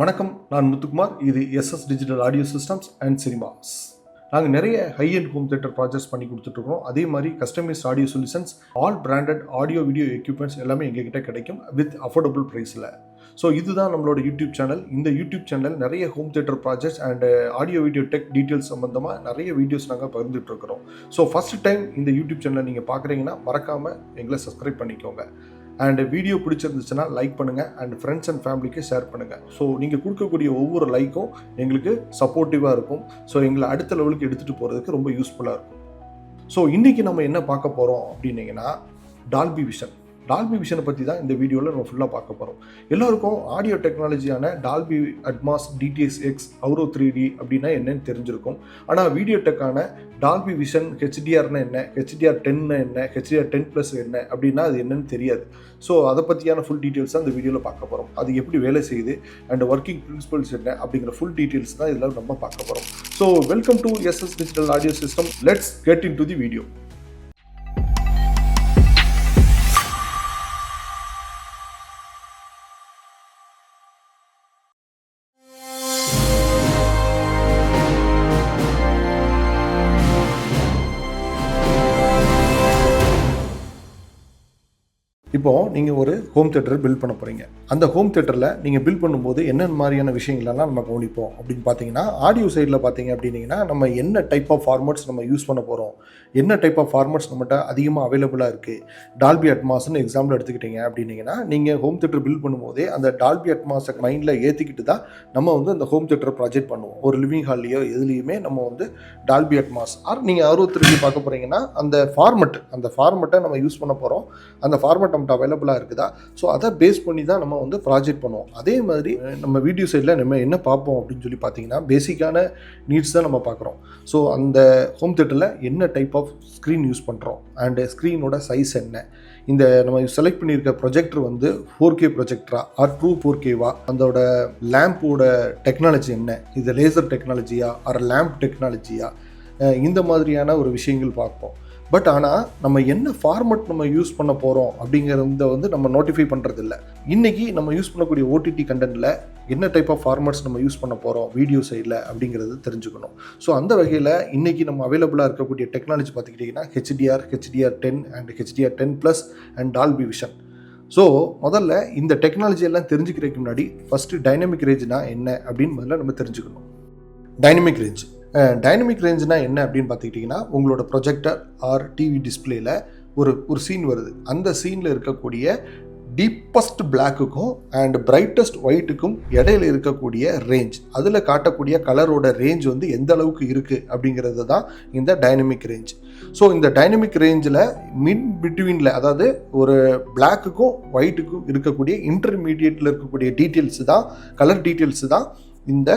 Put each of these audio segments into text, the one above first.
வணக்கம், நான் முத்துக்குமார். இது SS digital audio systems and cinemas. நாங்கள் நிறைய high and home theatre projects பண்ணி கொடுத்துட்ருக்கோம். அதே மாதிரி customised audio solutions, all branded audio video equipments எல்லாமே எங்ககிட்ட கிடைக்கும் வித் அஃபோர்டபுள் ப்ரைஸில். ஸோ இதுதான் நம்மளோட யூடியூப் சேனல். இந்த யூடியூப் சேனல் நிறைய home theatre projects and audio video tech details சம்மந்தமாக நிறைய வீடியோஸ் நாங்கள் பகிர்ந்துட்டுருக்கிறோம். ஸோ ஃபஸ்ட் டைம் இந்த யூடியூப் சேனலை நீங்கள் பார்க்குறீங்கன்னா மறக்காமல் எங்களை சப்ஸ்கிரைப் பண்ணிக்கோங்க. அண்ட் வீடியோ பிடிச்சிருந்துச்சுன்னா லைக் பண்ணுங்கள் அண்ட் ஃப்ரெண்ட்ஸ் அண்ட் ஃபேமிலிக்கு ஷேர் பண்ணுங்கள். ஸோ நீங்கள் கொடுக்கக்கூடிய ஒவ்வொரு லைக்கும் எங்களுக்கு சப்போர்ட்டிவாக இருக்கும். ஸோ எங்களை அடுத்த லெவலுக்கு எடுத்துகிட்டு போகிறதுக்கு ரொம்ப யூஸ்ஃபுல்லாக இருக்கும். ஸோ இன்றைக்கி நம்ம என்ன பார்க்க போகிறோம் அப்படின்னீங்கன்னா, டால்பி விஷன். டால்பி விஷனை பற்றி தான் இந்த வீடியோவில் நம்ம ஃபுல்லாக பார்க்க போகிறோம். எல்லோருக்கும் ஆடியோ டெக்னாலஜியான Dolby Atmos, DTSX, Auro 3D அப்படின்னா என்னன்னு தெரிஞ்சிருக்கும். ஆனால் வீடியோ டெக்கான டால்பி விஷன் ஹெச்டிஆர்னா என்ன, HDR10 என்ன, HDR10+ என்ன அப்படின்னா அது என்னன்னு தெரியாது. ஸோ அதை பற்றியான ஃபுல் டீட்டெயில்ஸ் தான் இந்த வீடியோவில் பார்க்க போகிறோம். அது எப்படி வேலை செய்யுது அண்ட் ஒர்க்கிங் பிரின்சிபல்ஸ் என்ன அப்படிங்கிற ஃபுல் டீட்டெயில்ஸ் தான் இதில் நம்ம பார்க்க போகிறோம். So welcome to SS digital audio system. Let's get in to the video. இப்போது நீங்கள் ஒரு ஹோம் தியேட்டர் பில்ட் பண்ண போகிறீங்க. அந்த ஹோம் தியேட்டரில் நீங்கள் பில்ட் பண்ணும்போது என்ன மாதிரியான விஷயங்களெல்லாம் நம்ம கவனிப்போம் அப்படின்னு பார்த்தீங்கன்னா, ஆடியோ சைடில் பார்த்தீங்க அப்படின்னீங்கன்னா, நம்ம என்ன டைப் ஆஃப் ஃபார்மட்ஸ் நம்ம யூஸ் பண்ண போகிறோம், என்ன டைப் ஆஃப் ஃபார்மட்ஸ் நம்மகிட்ட அதிகமாக அவைலபிளாக இருக்குது. டால்பி அட்மாஸ்ன்னு எக்ஸாம்பிள் எடுத்துக்கிட்டீங்க அப்படின்னீங்கன்னா, நீங்கள் ஹோம் தியேட்டர் பில்ட் பண்ணும்போதே அந்த டால்பி அட்மாஸை மைண்டில் ஏற்றிக்கிட்டு தான் நம்ம அந்த ஹோம் தியேட்டர் ப்ராஜெக்ட் பண்ணுவோம். ஒரு லிவிங் ஹால்லையோ எதுலேயுமே நம்ம டால்பி அட்மாஸ் நீங்கள் அவுரோ 3D பார்க்க போகிறீங்கன்னா அந்த ஃபார்மெட்டை நம்ம யூஸ் பண்ண போகிறோம். அந்த ஃபார்மெட் அவைலபிளாக இருக்குதா, ஸோ அதை பேஸ் பண்ணி தான் நம்ம ப்ராஜெக்ட் பண்ணுவோம். அதே மாதிரி நம்ம வீடியோ சைடில் நம்ம என்ன பார்ப்போம் அப்படின்னு சொல்லி பார்த்தீங்கன்னா, பேசிக்கான நீட்ஸ் தான் நம்ம பார்க்குறோம். ஸோ அந்த ஹோம் தியேட்டரில் என்ன டைப் ஆஃப் ஸ்க்ரீன் யூஸ் பண்ணுறோம் அண்டு ஸ்க்ரீனோட சைஸ் என்ன, இந்த நம்ம செலக்ட் பண்ணியிருக்க ப்ரொஜெக்டர் 4K ப்ரொஜெக்டரா ஆர் ட்ரூ 4Kவா, அதோட லேம்போட டெக்னாலஜி என்ன, இது லேசர் டெக்னாலஜியா ஆர் லேம்ப் டெக்னாலஜியா, இந்த மாதிரியான ஒரு விஷயங்கள் பார்ப்போம். பட் ஆனால் நம்ம என்ன ஃபார்மெட் நம்ம யூஸ் பண்ண போகிறோம் அப்படிங்கிறத நம்ம நோட்டிஃபை பண்ணுறதில்ல. இன்றைக்கி நம்ம யூஸ் பண்ணக்கூடிய ஓடிடி கண்டென்ட்டில் என்ன டைப் ஆஃப் ஃபார்மெட்ஸ் நம்ம யூஸ் பண்ண போகிறோம் வீடியோ சைடில் அப்படிங்கிறது தெரிஞ்சுக்கணும். ஸோ அந்த வகையில் இன்றைக்கி நம்ம அவைலபிளாக இருக்கக்கூடிய டெக்னாலஜி பார்த்துக்கிட்டிங்கன்னா HDR10 and HDR10+ and Dolby vision. So முதல்ல இந்த டெக்னாலஜி எல்லாம் தெரிஞ்சுக்கிறதுக்கு முன்னாடி ஃபஸ்ட்டு டைனமிக் ரேஞ்சுனா என்ன அப்படின்னு முதல்ல நம்ம தெரிஞ்சுக்கணும். டைனமிக் ரேஞ்சுனா என்ன அப்படின்னு பார்த்துக்கிட்டிங்கன்னா, உங்களோட ப்ரொஜெக்டர் ஆர் டிவி டிஸ்பிளேயில் ஒரு சீன் வருது. அந்த சீனில் இருக்கக்கூடிய டீப்பஸ்ட் பிளாக்குக்கும் அண்ட் பிரைட்டஸ்ட் ஒயிட்டுக்கும் இடையில இருக்கக்கூடிய ரேஞ்ச், அதில் காட்டக்கூடிய கலரோட ரேஞ்ச் எந்த அளவுக்கு இருக்குது அப்படிங்கிறது தான் இந்த டைனமிக் ரேஞ்ச். ஸோ இந்த டைனமிக் ரேஞ்சில் பிட்வீனில், அதாவது ஒரு பிளாக்குக்கும் ஒயிட்டுக்கும் இருக்கக்கூடிய இன்டர்மீடியேட்டில் இருக்கக்கூடிய டீட்டெயில்ஸு தான், கலர் டீட்டெயில்ஸு தான் இந்த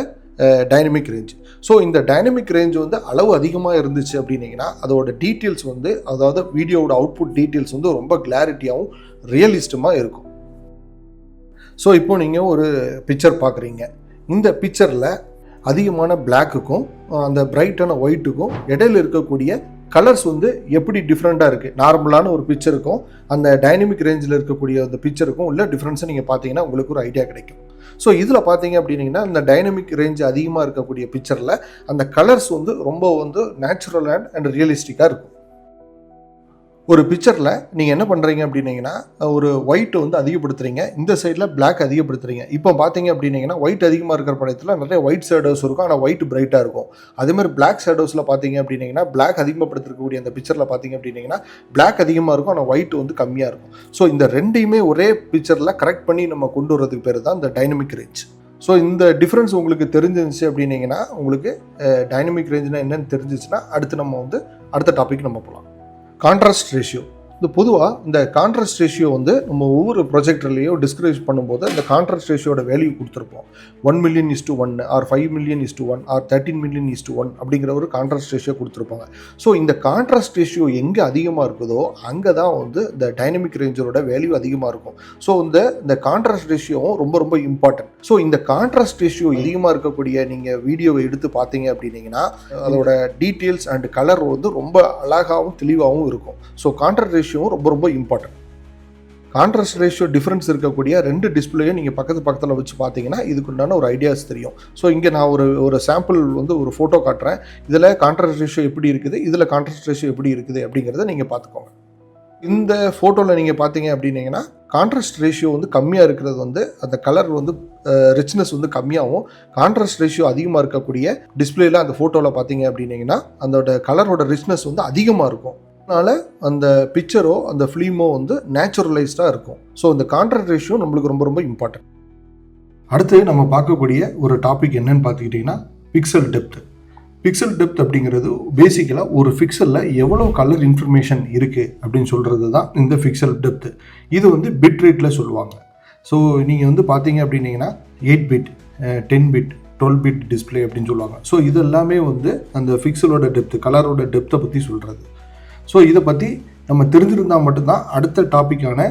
டைனமிக் ரேஞ்ச். ஸோ இந்த டைனமிக் ரேஞ்ச் அளவு அதிகமாக இருந்துச்சு அப்படின்னீங்கன்னா அதோட டீட்டெயில்ஸ் அதாவது வீடியோவோட அவுட்புட் டீட்டெயில்ஸ் ரொம்ப கிளாரிட்டியாகவும் ரியலிஸ்டமாக இருக்கும். ஸோ இப்போ நீங்கள் ஒரு பிக்சர் பார்க்குறீங்க. இந்த பிக்சரில் அதிகமான பிளாக்குக்கும் அந்த பிரைட்டான ஒயிட்டுக்கும் இடையில இருக்கக்கூடிய கலர்ஸ் எப்படி டிஃப்ரெண்ட்டாக இருக்குது. நார்மலான ஒரு பிக்சருக்கும் அந்த டைனமிக் ரேஞ்சில் இருக்கக்கூடிய அந்த பிக்சருக்கும் உள்ள டிஃப்ரென்ஸை நீங்கள் பார்த்தீங்கன்னா உங்களுக்கு ஒரு ஐடியா கிடைக்கும். ஸோ இதில் பார்த்தீங்க அப்படின்னீங்கன்னா, இந்த டைனமிக் ரேஞ்ச் அதிகமாக இருக்கக்கூடிய பிக்சரில் அந்த கலர்ஸ் ரொம்ப நேச்சுரல் அண்ட் ரியலிஸ்டிக்காக இருக்கும். ஒரு பிக்சரில் நீங்கள் என்ன பண்ணுறீங்க அப்படின்னீங்கன்னா, ஒரு ஒயிட் அதிகப்படுத்துறீங்க, இந்த சைடில் பிளாக் அதிகப்படுத்துறீங்க. இப்போ பார்த்தீங்க அப்படின்னீங்கன்னா, ஒயிட் அதிகமாக இருக்கிற படத்தில் நிறைய ஒயிட் ஷேடோஸ் இருக்கும், ஆனால் ஒயிட் பிரைட்டாக இருக்கும். அதேமாதிரி பிளாக் ஷேடோஸில் பார்த்தீங்க அப்படின்னீங்கன்னா, பிளாக் அதிகப்படுத்தக்கூடிய அந்த பிக்சரில் பார்த்தீங்க அப்படின்னீங்கன்னா பிளாக் அதிகமாக இருக்கும், ஆனால் ஒயிட் கம்மியாக இருக்கும். ஸோ இந்த ரெண்டையுமே ஒரே பிக்சரில் கரெக்ட் பண்ணி நம்ம கொண்டு வரதுக்கு பேர் தான் இந்த டைனமிக் ரேஞ்ச். ஸோ இந்த டிஃப்ரென்ஸ் உங்களுக்கு தெரிஞ்சிருந்துச்சு அப்படின்னீங்கன்னா, உங்களுக்கு டைனமிக் ரேஞ்சுனா என்னன்னு தெரிஞ்சிச்சுன்னா அடுத்து நம்ம அடுத்த டாபிக் நம்ம போகலாம். Contrast ratio. பொதுவாக இந்த கான்ட்ராஸ்ட் ரேஷியோ நம்ம ஒவ்வொரு ப்ரொஜெக்டர்லேயோ டிஸ்கிரைப் பண்ணும்போது அந்த கான்ட்ராஸ்ட் ரேஷியோட வேல்யூ கொடுத்துருப்போம். 1 million/1 R 5 million/1 R 13 million/1 அப்படிங்கிற ஒரு கான்ட்ராஸ்ட் ரேஷியோ கொடுத்துருப்பாங்க. ஸோ இந்த கான்ட்ராஸ்ட் ரேஷியோ எங்கே அதிகமாக இருக்குதோ அங்கே தான் இந்த டைனமிக் ரேஞ்சரோட வேல்யூ அதிகமாக இருக்கும். ஸோ இந்த கான்ட்ராஸ்ட் ரேஷியோவும் ரொம்ப இம்பார்ட்டன்ட். ஸோ இந்த கான்ட்ராஸ்ட் ரேஷியோ அதிகமாக இருக்கக்கூடிய நீங்கள் வீடியோவை எடுத்து பார்த்தீங்க அப்படின்னீங்கன்னா அதோட டீட்டெயில்ஸ் அண்ட் கலர் ரொம்ப அழகாகவும் தெளிவாகவும் இருக்கும். ஸோ கான்ட்ராஸ்ட் ரேஷியோவும் ரொம்ப இம்பார்ட்டன்ட். கான்ட்ராஸ்ட் ரேஷியோ டிஃப்ரென்ஸ் இருக்கக்கூடிய 2 டிஸ்பிளேயும் நீங்கள் பக்கத்தில் வச்சு பார்த்தீங்கன்னா இதுக்குண்டான ஒரு ஐடியாஸ் தெரியும். ஸோ இங்கே நான் ஒரு சாம்பிள் வந்து ஒரு ஃபோட்டோ காட்டுறேன். இதில் கான்ட்ராஸ்ட் ரேஷியோ எப்படி இருக்குது, இதில் கான்ட்ராஸ்ட் ரேஷியோ எப்படி இருக்குது அப்படிங்கிறத நீங்கள் பார்த்துக்கோங்க. இந்த ஃபோட்டோவில் நீங்கள் பார்த்தீங்க அப்படின்னீங்கன்னா கான்ட்ராஸ்ட் ரேஷியோ வந்து கம்மியாக இருக்கிறது வந்து அந்த கலர் வந்து ரிச்னஸ் வந்து கம்மியாகவும், கான்ட்ராஸ்ட் ரேஷியோ அதிகமாக இருக்கக்கூடிய டிஸ்பிளேயில் அந்த ஃபோட்டோவில் பார்த்தீங்க அப்படின்னீங்கன்னா அதோட கலரோட ரிச்னஸ் வந்து அதிகமாக இருக்கும். அதனால் அந்த பிக்சரோ அந்த ஃபிலிமோ வந்து நேச்சுரலைஸ்டாக இருக்கும். ஸோ இந்த கான்ட்ராஸ்ட் ரேஷியோ நம்மளுக்கு ரொம்ப ரொம்ப இம்பார்ட்டன்ட். அடுத்து நம்ம பார்க்கக்கூடிய ஒரு டாபிக் என்னன்னு பார்த்துக்கிட்டிங்கன்னா பிக்சல் டெப்த். பிக்சல் டெப்த் அப்படிங்கிறது பேசிக்கலாக ஒரு பிக்சலில் எவ்வளோ கலர் இன்ஃபர்மேஷன் இருக்குது அப்படின்னு சொல்கிறது தான் இந்த பிக்சல் டெப்த். இது வந்து பிட் ரேட்டில் சொல்லுவாங்க. ஸோ நீங்கள் வந்து பார்த்தீங்க அப்படின்னீங்கன்னா 8 பிட், 10 பிட், 12 பிட் டிஸ்பிளே அப்படின்னு சொல்லுவாங்க. ஸோ இது எல்லாமே வந்து அந்த பிக்சலோட டெப்த், கலரோட டெப்த்தை பற்றி சொல்கிறது. ஸோ இதை பற்றி நம்ம தெரிஞ்சிருந்தால் மட்டும்தான் அடுத்த டாப்பிக்கான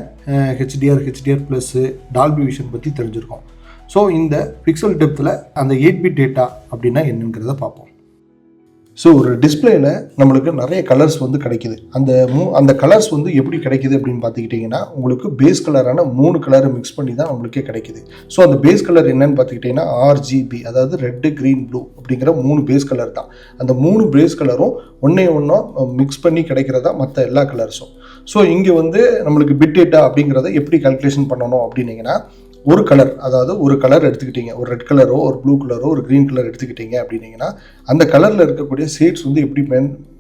ஹெச்டிஆர் ப்ளஸ்ஸு டால்பி விஷன் பற்றி தெரிஞ்சிருக்கோம். ஸோ இந்த பிக்சல் டெப்த்தில் அந்த 8 பிட் டேட்டா அப்படின்னா என்னங்கிறத பார்ப்போம். ஸோ ஒரு டிஸ்பிளேயில் நம்மளுக்கு நிறைய கலர்ஸ் வந்து கிடைக்கிது. அந்த கலர்ஸ் வந்து எப்படி கிடைக்கிது அப்படின்னு பார்த்துக்கிட்டிங்கன்னா உங்களுக்கு பேஸ் கலரான 3 கலரை மிக்ஸ் பண்ணி தான் நம்மளுக்கே கிடைக்கிது. ஸோ அந்த பேஸ் கலர் என்னன்னு பார்த்துக்கிட்டிங்கன்னா RGB, அதாவது ரெட்டு, க்ரீன், ப்ளூ அப்படிங்கிற 3 பேஸ் கலர் தான். அந்த 3 பேஸ் கலரும் ஒன்றா மிக்ஸ் பண்ணி கிடைக்கிறதா மற்ற எல்லா கலர்ஸும். ஸோ இங்கே வந்து நம்மளுக்கு பிட் டேட்டா அப்படிங்கிறத எப்படி கால்குலேஷன் பண்ணணும் அப்படின்னீங்கன்னா ஒரு கலர், அதாவது ஒரு கலர் எடுத்துக்கிட்டீங்க, ஒரு ரெட் கலரோ ஒரு ப்ளூ கலரோ ஒரு க்ரீன் கலர் எடுத்துக்கிட்டீங்க அப்படின்னீங்கன்னா அந்த கலரில் இருக்கக்கூடிய ஷேட்ஸ் வந்து எப்படி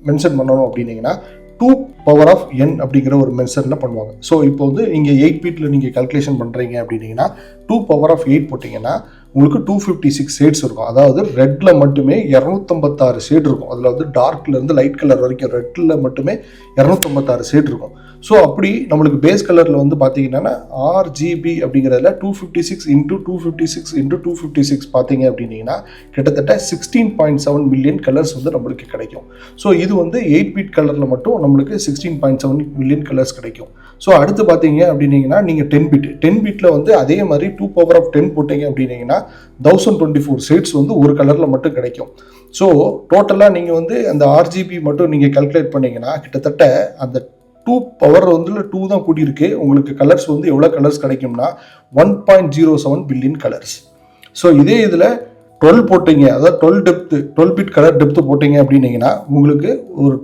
மென்ஷன் பண்ணணும் அப்படின்னீங்கன்னா 2n அப்படிங்கிற ஒரு மென்ஷனில் பண்ணுவாங்க. ஸோ இப்போ வந்து நீங்கள் 8 பிட்டில் நீங்கள் கால்குலேஷன் பண்ணுறீங்க அப்படின்னீங்கன்னா 2^8 போட்டிங்கன்னா உங்களுக்கு 256 ஷேட்ஸ் இருக்கும். அதாவது ரெட்டில் மட்டுமே 256 ஷேட் இருக்கும். அதில் வந்து டார்க்லேருந்து லைட் கலர் வரைக்கும் ரெட்டில் மட்டுமே 256 ஷேட் இருக்கும். ஸோ அப்படி நம்மளுக்கு பேஸ் கலரில் வந்து பார்த்தீங்கன்னா RGB அப்படிங்கிறதுல 256 × 256 × 256 பார்த்தீங்க அப்படின்னீங்கன்னா கிட்டத்தட்ட 16.7 மில்லியன் கலர்ஸ் வந்து நம்மளுக்கு கிடைக்கும். ஸோ இது வந்து 8 பிட் கலரில் மட்டும் நம்மளுக்கு 16.7 மில்லியன் கலர்ஸ் கிடைக்கும். ஸோ அடுத்து பார்த்தீங்க அப்படின்னீங்கன்னா நீங்கள் 10 பிட்டில் வந்து அதே மாதிரி 2^10 போட்டிங்க அப்படின்னீங்கன்னா 1024 ஷேட்ஸ் வந்து ஒரு கலரில் மட்டும் கிடைக்கும். ஸோ டோட்டலாக நீங்கள் வந்து அந்த RGB மட்டும் நீங்கள் கால்குலேட் பண்ணிங்கன்னா கிட்டத்தட்ட அந்த 2 பவர் வந்து 2 தான் கூட்டியிருக்கு. உங்களுக்கு கலர்ஸ் வந்து எவ்வளோ கலர்ஸ் கிடைக்கும்னா 1.07 பில்லியன் கலர்ஸ். ஸோ இதே இதில் 12 போட்டிங்க, அதாவது 12 பிட் கலர் டெப்த்து போட்டிங்க அப்படின்னீங்கன்னா உங்களுக்கு ஒரு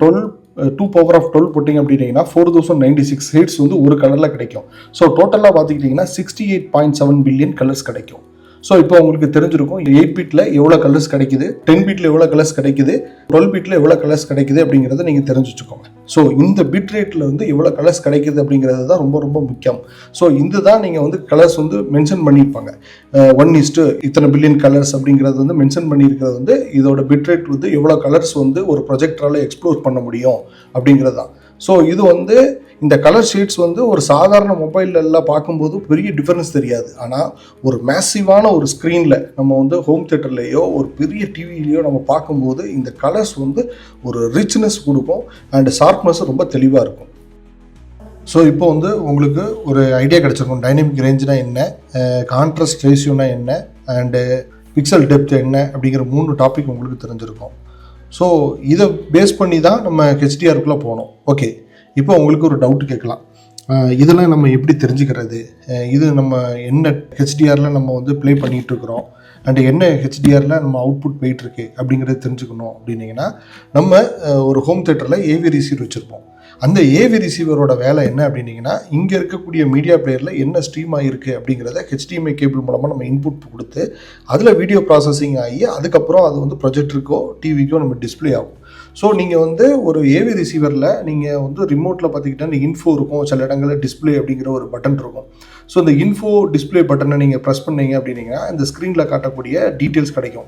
2^12 போட்டிங்க அப்படின்னீங்கன்னா 4096 ஷேட்ஸ் வந்து ஒரு கலரில் கிடைக்கும். ஸோ டோட்டலாக பார்த்துக்கிட்டிங்கன்னா 68.7 பில்லியன் கலர்ஸ் கிடைக்கும். ஸோ இப்போ உங்களுக்கு தெரிஞ்சிருக்கும் 8 பிட்டில் எவ்வளோ கலர்ஸ் கிடைக்குது, 10 பிட்டில் எவ்வளோ கலர்ஸ் கிடைக்குது, 12 பிட்டில் எவ்வளோ கலர்ஸ் கிடைக்குது அப்படிங்கிறத நீங்கள் தெரிஞ்சு வச்சுக்கோங்க. ஸோ இந்த பிட் ரேட்டில் வந்து எவ்வளோ கலர்ஸ் கிடைக்குது அப்படிங்கிறது தான் ரொம்ப ரொம்ப முக்கியம். ஸோ இந்த தான் நீங்கள் வந்து கலர்ஸ் வந்து மென்ஷன் பண்ணியிருப்பாங்க. 1 இத்தனை பில்லியன் கலர்ஸ் அப்படிங்கிறது வந்து மென்ஷன் பண்ணியிருக்கிறது வந்து இதோட பிட் ரேட் வந்து எவ்வளோ கலர்ஸ் வந்து ஒரு ப்ரொஜெக்டரால் எக்ஸ்ப்ளோர் பண்ண முடியும் அப்படிங்கிறது தான். ஸோ இது வந்து இந்த கலர் ஷீட்ஸ் வந்து ஒரு சாதாரண மொபைல்லாம் பார்க்கும்போது பெரிய டிஃபரன்ஸ் தெரியாது. ஆனால் ஒரு மேசிவான ஒரு ஸ்க்ரீனில் நம்ம வந்து ஹோம் தியேட்டர்லேயோ ஒரு பெரிய டிவிலையோ நம்ம பார்க்கும்போது இந்த கலர்ஸ் வந்து ஒரு ரிச்னஸ் கொடுக்கும் அண்ட் ஷார்ப்னஸ் ரொம்ப தெளிவாக இருக்கும். ஸோ இப்போ வந்து உங்களுக்கு ஒரு ஐடியா கிடச்சிருக்கும் டைனமிக் ரேஞ்சுனா என்ன, கான்ட்ராஸ்ட் ரேஷியோனா என்ன, அண்டு பிக்சல் டெப்த் என்ன அப்படிங்கிற 3 டாபிக் உங்களுக்கு தெரிஞ்சிருக்கும். ஸோ இதை பேஸ் பண்ணி தான் நம்ம ஹெச்டிஆருக்குள்ளே போனோம். ஓகே, இப்போ உங்களுக்கு ஒரு டவுட் கேட்கலாம், இதெல்லாம் நம்ம எப்படி தெரிஞ்சுக்கிறது, இது நம்ம என்ன ஹெச்டிஆரில் நம்ம வந்து ப்ளே பண்ணிகிட்ருக்குறோம் அண்ட் என்ன ஹெச்டிஆரில் நம்ம அவுட்புட் போயிட்டுருக்கு அப்படிங்கிறத தெரிஞ்சுக்கணும் அப்படின்னீங்கன்னா நம்ம ஒரு ஹோம் தியேட்டரில் ஏவி ரிசீவர் வச்சுருப்போம். அந்த ஏவி ரிசீவரோட வேலை என்ன அப்படின்னீங்கன்னா இங்கே இருக்கக்கூடிய மீடியா பிளேயரில் என்ன ஸ்ட்ரீம் ஆகிருக்கு அப்படிங்கிறத HDMI கேபிள் மூலமாக நம்ம இன்புட் கொடுத்து அதில் வீடியோ ப்ராசஸிங் ஆகி அதுக்கப்புறம் அது வந்து ப்ரொஜெக்டருக்கோ டிவிக்கோ நம்ம டிஸ்பிளே ஆகும். ஸோ நீங்கள் வந்து ஒரு ஏவி ரிசீவரில் நீங்கள் வந்து ரிமோட்டில் பார்த்துக்கிட்டா இன்ஃபோ இருக்கும், சில இடங்களில் டிஸ்பிளே அப்படிங்கிற ஒரு பட்டன் இருக்கும். ஸோ இந்த இன்ஃபோ டிஸ்பிளே பட்டனை நீங்கள் ப்ரெஸ் பண்ணீங்க அப்படின்னீங்கன்னா இந்த ஸ்க்ரீனில் காட்டக்கூடிய டீட்டெயில்ஸ் கிடைக்கும்.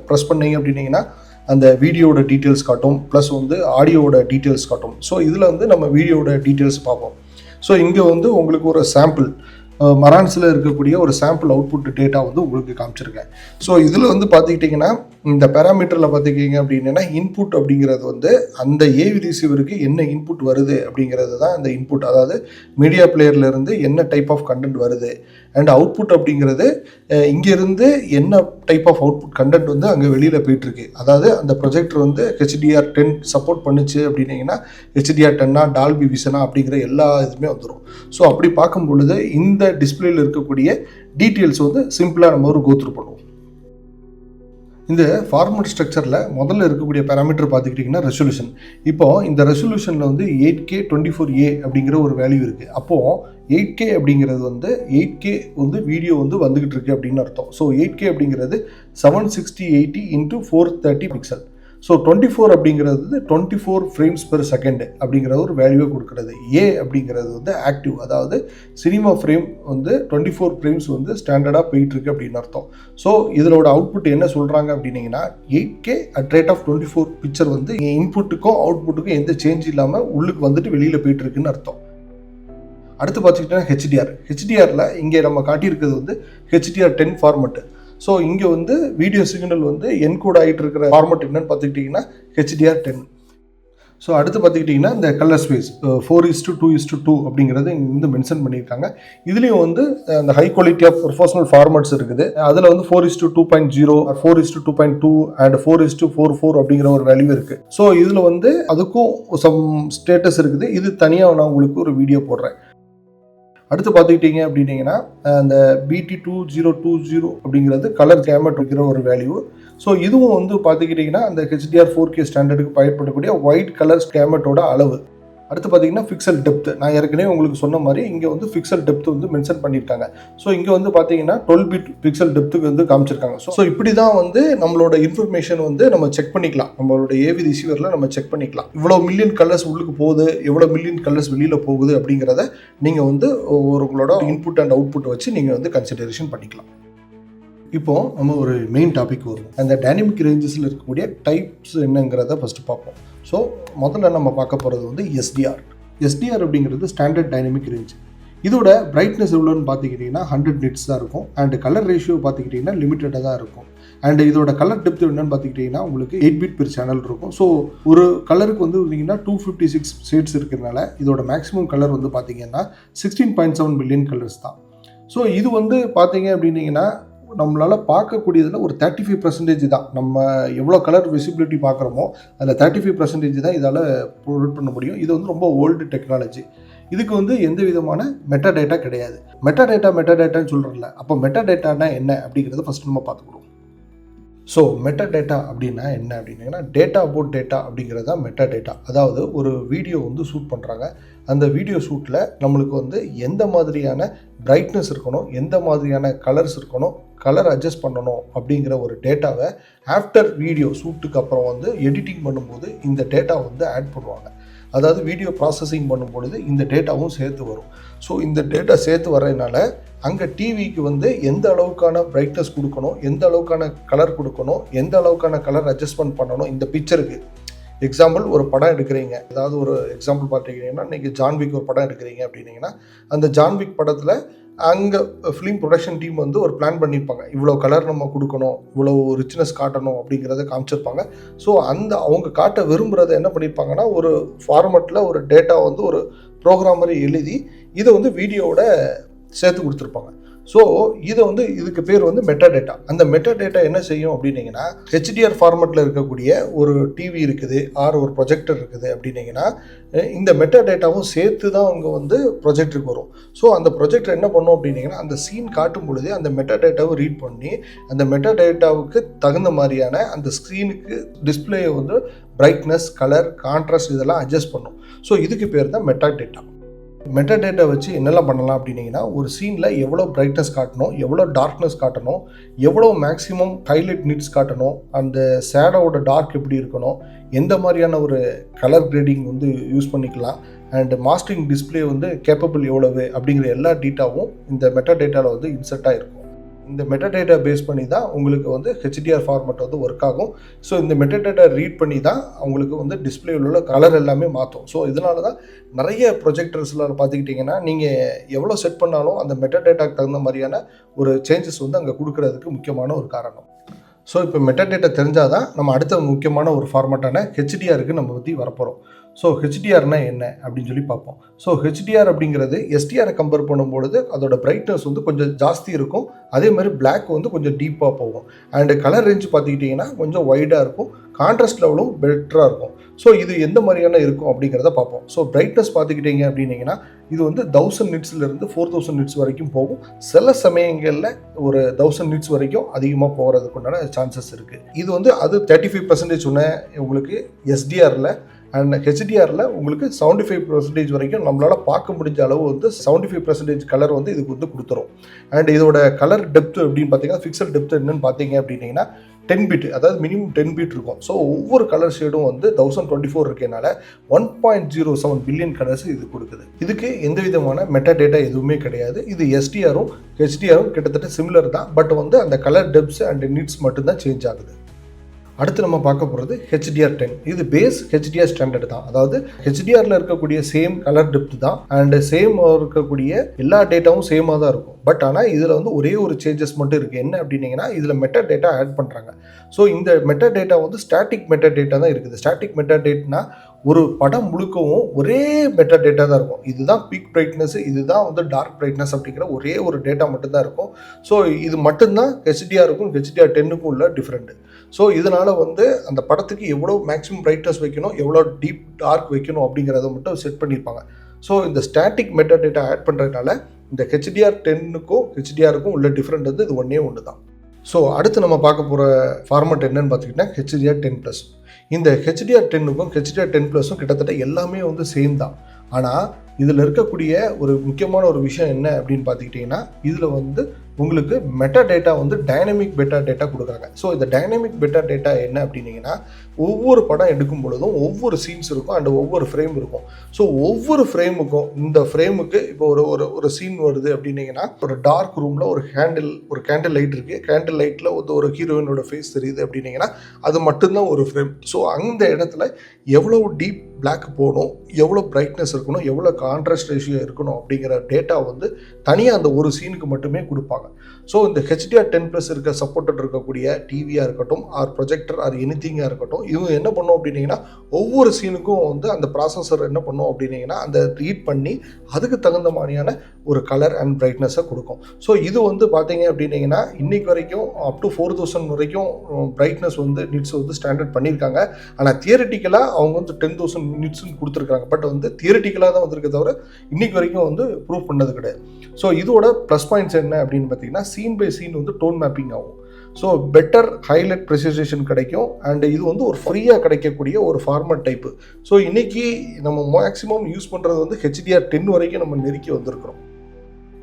ப்ரெஸ் பண்ணீங்க அப்படின்னீங்கன்னா அந்த வீடியோட டீட்டெயில்ஸ் காட்டும், ப்ளஸ் வந்து ஆடியோட டீட்டெயில்ஸ் காட்டும். ஸோ இதில் வந்து நம்ம வீடியோட டீட்டெயில்ஸ் பார்ப்போம். ஸோ இங்கே வந்து உங்களுக்கு ஒரு சாம்பிள் மரான்ஸில் இருக்கக்கூடிய ஒரு சாம்பிள் அவுட்புட் டேட்டா வந்து உங்களுக்கு காமிச்சிருக்கேன். ஸோ இதில் வந்து பார்த்துக்கிட்டிங்கன்னா இந்த பேராமீட்டரில் பார்த்துக்கிங்க அப்படின்னா இன்புட் அப்படிங்கிறது வந்து அந்த ஏவி ரிசீவருக்கு என்ன இன்புட் வருது அப்படிங்கிறது தான் இந்த இன்புட். அதாவது மீடியா பிளேயர்லேருந்து என்ன டைப் ஆஃப் கண்டென்ட் வருது, அண்ட் அவுட்புட் அப்படிங்கிறது இங்கேருந்து என்ன டைப் ஆஃப் அவுட்புட் கண்டென்ட் வந்து அங்கே வெளியில் போயிட்டுருக்கு. அதாவது அந்த ப்ரொஜெக்டர் வந்து HDR10 சப்போர்ட் பண்ணுச்சு அப்படின்னீங்கன்னா HDR10 டால்பி விஷனா அப்படிங்கிற எல்லா இதுவுமே வந்துடும். ஸோ அப்படி பார்க்கும் பொழுது இந்த டிஸ்பிளேல இருக்கக்கூடிய டீட்டெயில்ஸ் வந்து சிம்பிளாக நம்ம ஒரு கோத்ரூ பண்ணுவோம். இந்த ஃபார்மட் ஸ்ட்ரக்சரில் முதல்ல இருக்கக்கூடிய பேராமீட்டர் பார்த்துக்கிட்டிங்கன்னா ரெசல்யூஷன். இப்போது இந்த ரெசல்யூஷனில் வந்து 8K 24A அப்படிங்கிற ஒரு வேல்யூ இருக்குது. அப்போது 8K அப்படிங்கிறது வந்து 8K வந்து வீடியோ வந்து வந்துக்கிட்டு இருக்குது அப்படின்னு அர்த்தம். ஸோ 8K அப்படிங்கிறது 760/80 × 430 பிக்சல். ஸோ 24 அப்படிங்கிறது 24 ஃப்ரேம்ஸ் பெர் செகண்ட் அப்படிங்கிற ஒரு வேல்யூவை கொடுக்குறது. ஏ அப்படிங்கிறது வந்து ஆக்டிவ், அதாவது சினிமா ஃப்ரேம் வந்து 24 ஃப்ரேம்ஸ் வந்து ஸ்டாண்டர்டாக போயிட்டுருக்கு அப்படின்னு அர்த்தம். ஸோ இதோட அவுட்புட் என்ன சொல்கிறாங்க அப்படின்னீங்கன்னா 8K at rate of 24 picture வந்து இன்புட்டுக்கும் அவுட்புட்டுக்கும் எந்த சேஞ்ச் இல்லாமல் உள்ளுக்கு வந்துட்டு வெளியில் போயிட்டுருக்குன்னு அர்த்தம். அடுத்து பார்த்துக்கிட்டோன்னா ஹெச்டிஆரில் இங்கே நம்ம காட்டியிருக்கிறது வந்து HDR10 ஃபார்மெட்டு. ஸோ இங்கே வந்து வீடியோ சிக்னல் வந்து என்கோட் ஆகிட்டு இருக்கிற ஃபார்மெட் என்னன்னு பார்த்துக்கிட்டிங்கன்னா HDR10. ஸோ அடுத்து பார்த்துக்கிட்டிங்கன்னா இந்த கலர் ஸ்பேஸ் 4:2:2 அப்படிங்கிறது இங்கே வந்து மென்ஷன் பண்ணியிருக்காங்க. இதுலேயும் வந்து அந்த high quality of professional formats இருக்குது. அதில் வந்து 4:2.0, 4:2.2 அண்ட் 4:4:4 அப்படிங்கிற ஒரு வேல்யூ இருக்குது. ஸோ இதில் வந்து அதுக்கும் சம் ஸ்டேட்டஸ் இருக்குது. இது தனியாக நான் உங்களுக்கு ஒரு வீடியோ போடுறேன். அடுத்து பார்த்துக்கிட்டிங்க அப்படின்னீங்கன்னா அந்த BT2020 அப்படிங்கிறது கலர் கேமட் வைக்கிற ஒரு வேல்யூ. ஸோ இதுவும் வந்து பார்த்துக்கிட்டிங்கன்னா அந்த HDR 4K ஸ்டாண்டர்டுக்கு பயன்படக்கூடிய ஒயிட் கலர் கேமட்டோட அளவு. அடுத்து பார்த்தீங்கன்னா பிக்சல் டெப்த். நான் ஏற்கனவே உங்களுக்கு சொன்ன மாதிரி இங்கே வந்து பிக்சல் டெப்த் வந்து மென்ஷன் பண்ணியிருக்காங்க. ஸோ இங்கே வந்து பார்த்தீங்கன்னா 12 பிட் பிக்சல் டெப்த்துக்கு வந்து காமிச்சிருக்காங்க. ஸோ இப்படி தான் வந்து நம்மளோட இன்ஃபர்மேஷன் வந்து நம்ம செக் பண்ணிக்கலாம். நம்மளோட ஏவி ரிசீவரில் நம்ம செக் பண்ணிக்கலாம். இவ்வளோ மில்லியன் கலர்ஸ் உள்ளுக்கு போகுது, எவ்வளோ மில்லியன் கலர்ஸ் வெளியில் போகுது அப்படிங்கிறத நீங்கள் வந்து உங்களோட இன்புட் அண்ட் அவுட்புட் வச்சு நீங்கள் வந்து கன்சிடரேஷன் பண்ணிக்கலாம். இப்போது நம்ம ஒரு மெயின் டாபிக் வருவோம். அந்த டைனமிக் ரேஞ்சஸில் இருக்கக்கூடிய டைப்ஸ் என்னங்கிறத ஃபஸ்ட்டு பார்ப்போம். ஸோ முதல்ல நம்ம பார்க்க போகிறது வந்து SDR அப்படிங்கிறது ஸ்டாண்டர்ட் டைனமிக் ரேஞ்ச். இதோட பிரைட்னஸ் எவ்வளோன்னு பார்த்துக்கிட்டிங்கன்னா 100 nits தான் இருக்கும். அண்ட் கலர் ரேஷியோ பார்த்துக்கிட்டிங்கன்னா லிமிட்டடாக தான் இருக்கும். அண்ட் இதோட கலர் டெப்த் என்னன்னு பார்த்துக்கிட்டிங்கன்னா உங்களுக்கு 8 பிட் பெர் சேனல் இருக்கும். ஸோ ஒரு கலருக்கு வந்து பார்த்தீங்கன்னா 256 ஷேட்ஸ் இருக்கிறதுனால இதோட மேக்ஸிமம் கலர் வந்து பார்த்திங்கன்னா 16.7 மில்லியன் கலர்ஸ் தான். ஸோ இது வந்து பார்த்தீங்க அப்படின்னீங்கன்னா நம்மளால் பார்க்கக்கூடியதில் ஒரு 35% தான். நம்ம எவ்வளோ கலர் விசிபிலிட்டி பார்க்குறோமோ அதில் 35% தான் இதால் ப்ரொவைட் பண்ண முடியும். இது வந்து ரொம்ப ஓல்டு டெக்னாலஜி. இதுக்கு வந்து எந்த விதமான மெட்டா டேட்டா கிடையாது. மெட்டா டேட்டான்னு சொல்கிறோம்ல, அப்போ மெட்டா டேட்டானா என்ன அப்படிங்கிறத ஃபஸ்ட் நம்ம பார்த்துக்கணும். ஸோ மெட்டா டேட்டா அப்படின்னா என்ன அப்படின்னா டேட்டா அபவுட் டேட்டா அப்படிங்கிறது தான் மெட்டா டேட்டா. அதாவது ஒரு வீடியோ வந்து ஷூட் பண்ணுறாங்க. அந்த வீடியோ ஷூட்டில் நம்மளுக்கு வந்து எந்த மாதிரியான பிரைட்னஸ் இருக்கணும், எந்த மாதிரியான கலர்ஸ் இருக்கணும், கலர் அட்ஜஸ்ட் பண்ணணும் அப்படிங்கிற ஒரு டேட்டாவை ஆஃப்டர் வீடியோ ஷூட்டுக்கு அப்புறம் வந்து எடிட்டிங் பண்ணும்போது இந்த டேட்டா வந்து ஆட் பண்ணுவாங்க. அதாவது வீடியோ ப்ராசஸிங் பண்ணும்பொழுது இந்த டேட்டாவும் சேர்த்து வரும். ஸோ இந்த டேட்டா சேர்த்து வர்றதுனால அங்கே டிவிக்கு வந்து எந்த அளவுக்கான பிரைட்னஸ் கொடுக்கணும், எந்த அளவுக்கான கலர் கொடுக்கணும், எந்த அளவுக்கான கலர் அட்ஜஸ்ட்மெண்ட் பண்ணணும். இந்த பிக்சருக்கு எக்ஸாம்பிள் ஒரு படம் எடுக்கிறீங்க, ஏதாவது ஒரு எக்ஸாம்பிள் பார்த்துக்கிட்டிங்கன்னா நீங்கள் ஜான்விக் ஒரு படம் எடுக்கிறீங்க அப்படின்னீங்கன்னா அந்த ஜான்விக் படத்தில் அங்கே ஃபிலிம் ப்ரொடக்ஷன் டீம் வந்து ஒரு பிளான் பண்ணியிருப்பாங்க. இவ்வளோ கலர் நம்ம கொடுக்கணும், இவ்வளோ ரிச்னஸ் காட்டணும் அப்படிங்கிறத காமிச்சிருப்பாங்க. ஸோ அந்த அவங்க காட்ட விரும்புகிறத என்ன பண்ணியிருப்பாங்கன்னா ஒரு ஃபார்மெட்டில் ஒரு டேட்டா வந்து ஒரு ப்ரோக்ராமரை எழுதி இதை வந்து வீடியோவோட சேர்த்து கொடுத்துருப்பாங்க. ஸோ இதை வந்து இதுக்கு பேர் வந்து மெட்டா டேட்டா. அந்த மெட்டா டேட்டா என்ன செய்யும் அப்படின்னீங்கன்னா HDR ஃபார்மெட்டில் இருக்கக்கூடிய ஒரு டிவி இருக்குது ஆர் ஒரு ப்ரொஜெக்டர் இருக்குது அப்படின்னீங்கன்னா இந்த மெட்டா டேட்டாவும் சேர்த்து தான் அவங்க வந்து ப்ரொஜெக்டருக்கு வரும். ஸோ அந்த ப்ரொஜெக்டர் என்ன பண்ணும் அப்படின்னீங்கன்னா அந்த சீன் காட்டும் பொழுதே அந்த மெட்டா டேட்டாவை ரீட் பண்ணி அந்த மெட்டா டேட்டாவுக்கு தகுந்த மாதிரியான அந்த ஸ்க்ரீனுக்கு டிஸ்பிளேயை வந்து பிரைட்னஸ், கலர், கான்ட்ராஸ்ட் இதெல்லாம் அட்ஜஸ்ட் பண்ணும். ஸோ இதுக்கு பேர் தான் மெட்டா டேட்டா. மெட்டா டேட்டா வச்சு என்னெல்லாம் பண்ணலாம் அப்படின்னீங்கன்னா ஒரு சீனில் எவ்வளோ பிரைட்னஸ் காட்டணும், எவ்வளோ டார்க்னஸ் காட்டணும், எவ்வளோ மேக்ஸிமம் ஹைலைட் நீட்ஸ் காட்டணும், அந்த ஷேடோவோட டார்க் எப்படி இருக்கணும், எந்த மாதிரியான ஒரு கலர் கிரேடிங் வந்து யூஸ் பண்ணிக்கலாம், அண்ட் மாஸ்டரிங் டிஸ்பிளே வந்து கேப்பபிள் எவ்வளவு அப்படிங்கிற எல்லா டேட்டாவும் இந்த மெட்டா டேட்டாவில் வந்து இன்சர்ட்டாக இருக்கும். இந்த மெட்டாடேட்டா பேஸ் பண்ணி தான் உங்களுக்கு வந்து ஹெச்டிஆர் ஃபார்மேட் வந்து ஒர்க் ஆகும். ஸோ இந்த மெட்டாடேட்டா ரீட் பண்ணி தான் உங்களுக்கு வந்து டிஸ்பிளே உள்ள கலர் எல்லாமே மாற்றும். ஸோ இதனால தான் நிறைய ப்ரொஜெக்டர்ஸில் பார்த்துக்கிட்டிங்கன்னா நீங்கள் எவ்வளோ செட் பண்ணாலும் அந்த மெட்டாடேட்டாக்கு தகுந்த மாதிரியான ஒரு சேஞ்சஸ் வந்து அங்கே கொடுக்கறதுக்கு முக்கியமான ஒரு காரணம். ஸோ இப்போ மெட்டாடேட்டா தெரிஞ்சால் தான் நம்ம அடுத்த முக்கியமான ஒரு ஃபார்மேட்டான ஹெச்டிஆருக்கு நம்ம பற்றி வரப்போகிறோம். ஸோ ஹெச்டிஆர்னா என்ன அப்படின்னு சொல்லி பார்ப்போம். ஸோ ஹெச்டிஆர் அப்படிங்கிறது எஸ்டிஆரை கம்பேர் பண்ணும்பொழுது அதோட பிரைட்னஸ் வந்து கொஞ்சம் ஜாஸ்தி இருக்கும். அதே மாதிரி பிளாக் வந்து கொஞ்சம் டீப்பாக போகும். அண்டு கலர் ரேஞ்ச் பார்த்துக்கிட்டிங்கன்னா கொஞ்சம் வைடாக இருக்கும். கான்ட்ராஸ்ட் லெவலும் பெட்டராக இருக்கும். ஸோ இது எந்த மாதிரியான இருக்கும் அப்படிங்கிறத பார்ப்போம். ஸோ பிரைட்னஸ் பார்த்துக்கிட்டிங்க அப்படின்னீங்கன்னா இது வந்து 1000 நிட்ஸ்லேருந்து 4000 நிட்ஸ் வரைக்கும் போகும். சில சமயங்களில் ஒரு 1000 நிட்ஸ் வரைக்கும் அதிகமாக போகிறதுக்குண்டான சான்சஸ் இருக்குது. இது வந்து அது 35% சொன்ன உங்களுக்கு எஸ்டிஆரில் அண்ட் ஹெச்டிஆரில் உங்களுக்கு 75% வரைக்கும் நம்மளால் பார்க்க முடிஞ்ச அளவு வந்து 75% கலர் வந்து இதுக்கு வந்து கொடுத்துரும். அண்ட் இதோட கலர் டெப்த் அப்படின்னு பார்த்தீங்கன்னா ஃபிக்சல் டெப்த் என்னன்னு பார்த்தீங்க அப்படின்னீங்கன்னா 10 பிட், அதாவது மினிமம் 10 பிட் இருக்கும். ஸோ ஒவ்வொரு கலர் ஷேடும் வந்து 1024 இருக்கனால 1.07 பில்லியன் கலர்ஸ் இது கொடுக்குது. இதுக்கு எந்த விதமான மெட்டா டேட்டா எதுவுமே கிடையாது. இது எஸ்டிஆரும் ஹெச்டிஆரும் கிட்டத்தட்ட சிமிலர் தான். பட் வந்து அந்த கலர் டெப்த்ஸ் அண்ட் நிட்ஸ் மட்டும்தான் சேஞ்ச் ஆகுது. அடுத்து நம்ம பார்க்க போகிறது HDR10. இது பேஸ் HDR ஸ்டாண்டர்ட் தான். அதாவது HDRல இருக்கக்கூடிய சேம் கலர் டெப்த் தான் அண்ட் சேம் இருக்கக்கூடிய எல்லா டேட்டாவும் சேமாக தான் இருக்கும். பட் ஆனால் இதில் வந்து ஒரே ஒரு சேஞ்சஸ் மட்டும் இருக்குது. என்ன அப்படின்னீங்கன்னா இதில் மெட்டா டேட்டா ஆட் பண்ணுறாங்க. ஸோ இந்த மெட்டா டேட்டா வந்து ஸ்டாட்டிக் மெட்டா டேட்டா தான் இருக்குது. ஸ்டாட்டிக் மெட்டா டேட்னா ஒரு படம் முழுக்கவும் ஒரே மெட்டா டேட்டா தான் இருக்கும். இதுதான் பீக் பிரைட்னஸ், இதுதான் வந்து டார்க் பிரைட்னஸ் அப்படிங்கிற ஒரே ஒரு டேட்டா மட்டும்தான் இருக்கும். ஸோ இது மட்டும்தான் HDRக்கும் HDR10க்கும் உள்ள டிஃப்ரெண்ட். ஸோ இதனால் வந்து அந்த படத்துக்கு எவ்வளோ மேக்ஸிமம் பிரைட்னஸ் வைக்கணும், எவ்வளோ டீப் டார்க் வைக்கணும் அப்படிங்கிறத மட்டும் செட் பண்ணியிருப்பாங்க. ஸோ இந்த ஸ்டாட்டிக் மெட்டா டேட்டா ஆட் பண்ணுறதுனால இந்த HDR10க்கும் HDRக்கும் உள்ள டிஃப்ரெண்ட் வந்து இது ஒன்று தான். ஸோ அடுத்து நம்ம பார்க்க போகிற ஃபார்மேட் என்னன்னு பார்த்துக்கிட்டா HDR10+. இந்த HDR10க்கும் HDR10+ம் கிட்டத்தட்ட எல்லாமே வந்து சேம் தான். ஆனால் இதில் இருக்கக்கூடிய ஒரு முக்கியமான ஒரு விஷயம் என்ன அப்படின்னு பார்த்துக்கிட்டிங்கன்னா இதில் வந்து உங்களுக்கு மெட்டா டேட்டா வந்து டைனமிக் பெட்டா டேட்டா கொடுக்குறாங்க. ஸோ இந்த டைனமிக் பெட்டா டேட்டா என்ன அப்படின்னீங்கன்னா ஒவ்வொரு படம் எடுக்கும் பொழுதும் ஒவ்வொரு சீன்ஸ் இருக்கும் அண்ட் ஒவ்வொரு ஃப்ரேம் இருக்கும். ஸோ ஒவ்வொரு ஃப்ரேமுக்கும் இந்த ஃப்ரேமுக்கு இப்போ ஒரு சீன் வருது அப்படின்னீங்கன்னா ஒரு டார்க் ரூமில் ஒரு கேண்டில் லைட் இருக்குது. கேண்டில் லைட்டில் ஒரு ஹீரோயினோட ஃபேஸ் தெரியுது அப்படின்னீங்கன்னா அது மட்டும்தான் ஒரு ஃப்ரேம். ஸோ அந்த இடத்துல எவ்வளோ டீப் பிளாக் போகணும், எவ்வளோ பிரைட்னஸ் இருக்கணும், எவ்வளோ கான்ட்ராஸ்ட் ரேஷியோ இருக்கணும் அப்படிங்கிற டேட்டா வந்து தனியாக அந்த ஒரு சீனுக்கு மட்டுமே கொடுப்பாங்க. ஸோ இந்த HDR10+ இருக்க சப்போர்ட்டட் இருக்கக்கூடிய டிவியாக இருக்கட்டும் ஆர் ப்ரொஜெக்டர் ஆர் எனிதிங்காக இருக்கட்டும், இவங்க என்ன பண்ணோம் அப்படின்னீங்கன்னா ஒவ்வொரு சீனுக்கும் வந்து அந்த ப்ராசஸர் என்ன பண்ணோம் அப்படின்னீங்கன்னா அந்த ரீட் பண்ணி அதுக்கு தகுந்த மாதிரியான ஒரு கலர் அண்ட் பிரைட்னஸை கொடுக்கும். ஸோ இது வந்து பார்த்தீங்க அப்படின்னீங்கன்னா இன்றைக்கு வரைக்கும் அப் டு 4000 வரைக்கும் பிரைட்னஸ் வந்து நிட்ஸ் வந்து ஸ்டாண்டர்ட் பண்ணியிருக்காங்க. ஆனால் தியரிட்டிக்கலாக அவங்க வந்து 10,000 நிட்ஸ்ன்னு கொடுத்துருக்காங்க. பட் வந்து தியரிட்டிக்கலாக தான் வந்திருக்க தவிர இன்னைக்கு வரைக்கும் வந்து ப்ரூவ் பண்ணது கிடையாது. ஸோ இதோட ப்ளஸ் பாயிண்ட்ஸ் என்ன அப்படின்னு பார்த்தீங்கன்னா சீன் பை சீன் வந்து டோன் மேப்பிங் ஆகும். ஸோ பெட்டர் ஹைலைட் ப்ரெசிசேஷன் கிடைக்கும் அண்ட் இது வந்து ஒரு ஃப்ரீயாக கிடைக்கக்கூடிய ஒரு ஃபார்மேட் டைப்பு. ஸோ இன்றைக்கி நம்ம மேக்ஸிமம் யூஸ் பண்ணுறது வந்து HDR10 வரைக்கும் நம்ம நெருக்கி வந்திருக்கிறோம்.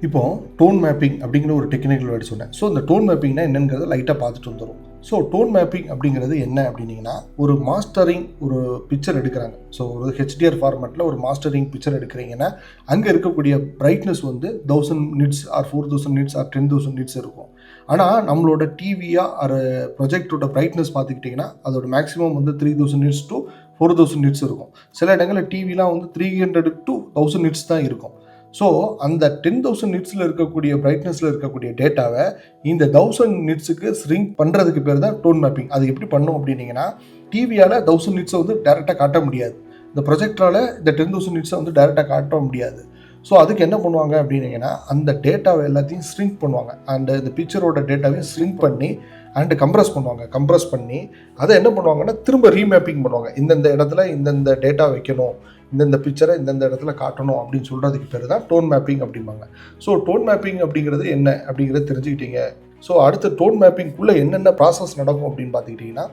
இப்போ டோன் மேப்பிங் அப்படிங்கிற ஒரு டெக்னிக்கல் வேர்டு சொன்னேன். ஸோ இந்த டோன் மேப்பிங்னா என்னங்கிறத லைட்டாக பார்த்துட்டு வந்துடும். ஸோ டோன் மேப்பிங் அப்படிங்கிறது என்ன அப்படின்னீங்கன்னா ஒரு மாஸ்டரிங் ஒரு பிக்சர் எடுக்கிறாங்க. ஸோ ஒரு HDR ஃபார்மேட்டில் ஒரு மாஸ்டரிங் பிக்சர் எடுக்கிறீங்கன்னா அங்கே இருக்கக்கூடிய பிரைட்னஸ் வந்து 1000 nits or 4000 nits or 10,000 nits இருக்கும். ஆனால் நம்மளோட டிவியா ஒரு ப்ரொஜெக்டோட பிரைட்னஸ் பார்த்துக்கிட்டிங்கன்னா அதோட மேக்ஸிமம் வந்து 3000 நிட்ஸ் டு 4000 நிட்ஸ் இருக்கும். சில இடங்களில் டிவிலாம் வந்து 300 to 1000 நிட்ஸ் தான் இருக்கும். ஸோ அந்த 10,000 நிட்ஸில் இருக்கக்கூடிய பிரைட்னஸில் இருக்கக்கூடிய டேட்டாவை இந்த 1000 நிட்ஸுக்கு ஸ்ரிங்க் பண்ணுறதுக்கு பேர் தான் டோன் மேப்பிங். அது எப்படி பண்ணோம் அப்படின்னீங்கன்னா டிவியால் 1000 நிட்ஸை வந்து டேரெக்டாக காட்ட முடியாது. இந்த ப்ரொஜெக்டரால் இந்த 10,000 நிட்ஸை வந்து டேரெக்டாக காட்ட முடியாது. ஸோ அதுக்கு என்ன பண்ணுவாங்க அப்படின்னீங்கன்னா அந்த டேட்டாவை எல்லாத்தையும் ஸ்ரிங்க் பண்ணுவாங்க. அண்ட் இந்த பிக்சரோட டேட்டாவையும் ஸ்ரிங்க் பண்ணி அண்டு கம்ப்ரஸ் பண்ணுவாங்க. கம்ப்ரஸ் பண்ணி அதை என்ன பண்ணுவாங்கன்னா திரும்ப ரீமேப்பிங் பண்ணுவாங்க. இந்தந்த இடத்துல இந்தந்த டேட்டா வைக்கணும், இந்தந்த பிக்சரை இந்தந்த இடத்துல காட்டணும் அப்படின்னு சொல்கிறதுக்கு பேர் தான் டோன் மேப்பிங் அப்படிம்பாங்க. ஸோ டோன் மேப்பிங் அப்படிங்கிறது என்ன அப்படிங்கிறத தெரிஞ்சுக்கிட்டீங்க. ஸோ அடுத்து டோன் மேப்பிங்குள்ளே என்னென்ன ப்ராசஸ் நடக்கும் அப்படின்னு பார்த்துக்கிட்டிங்கன்னா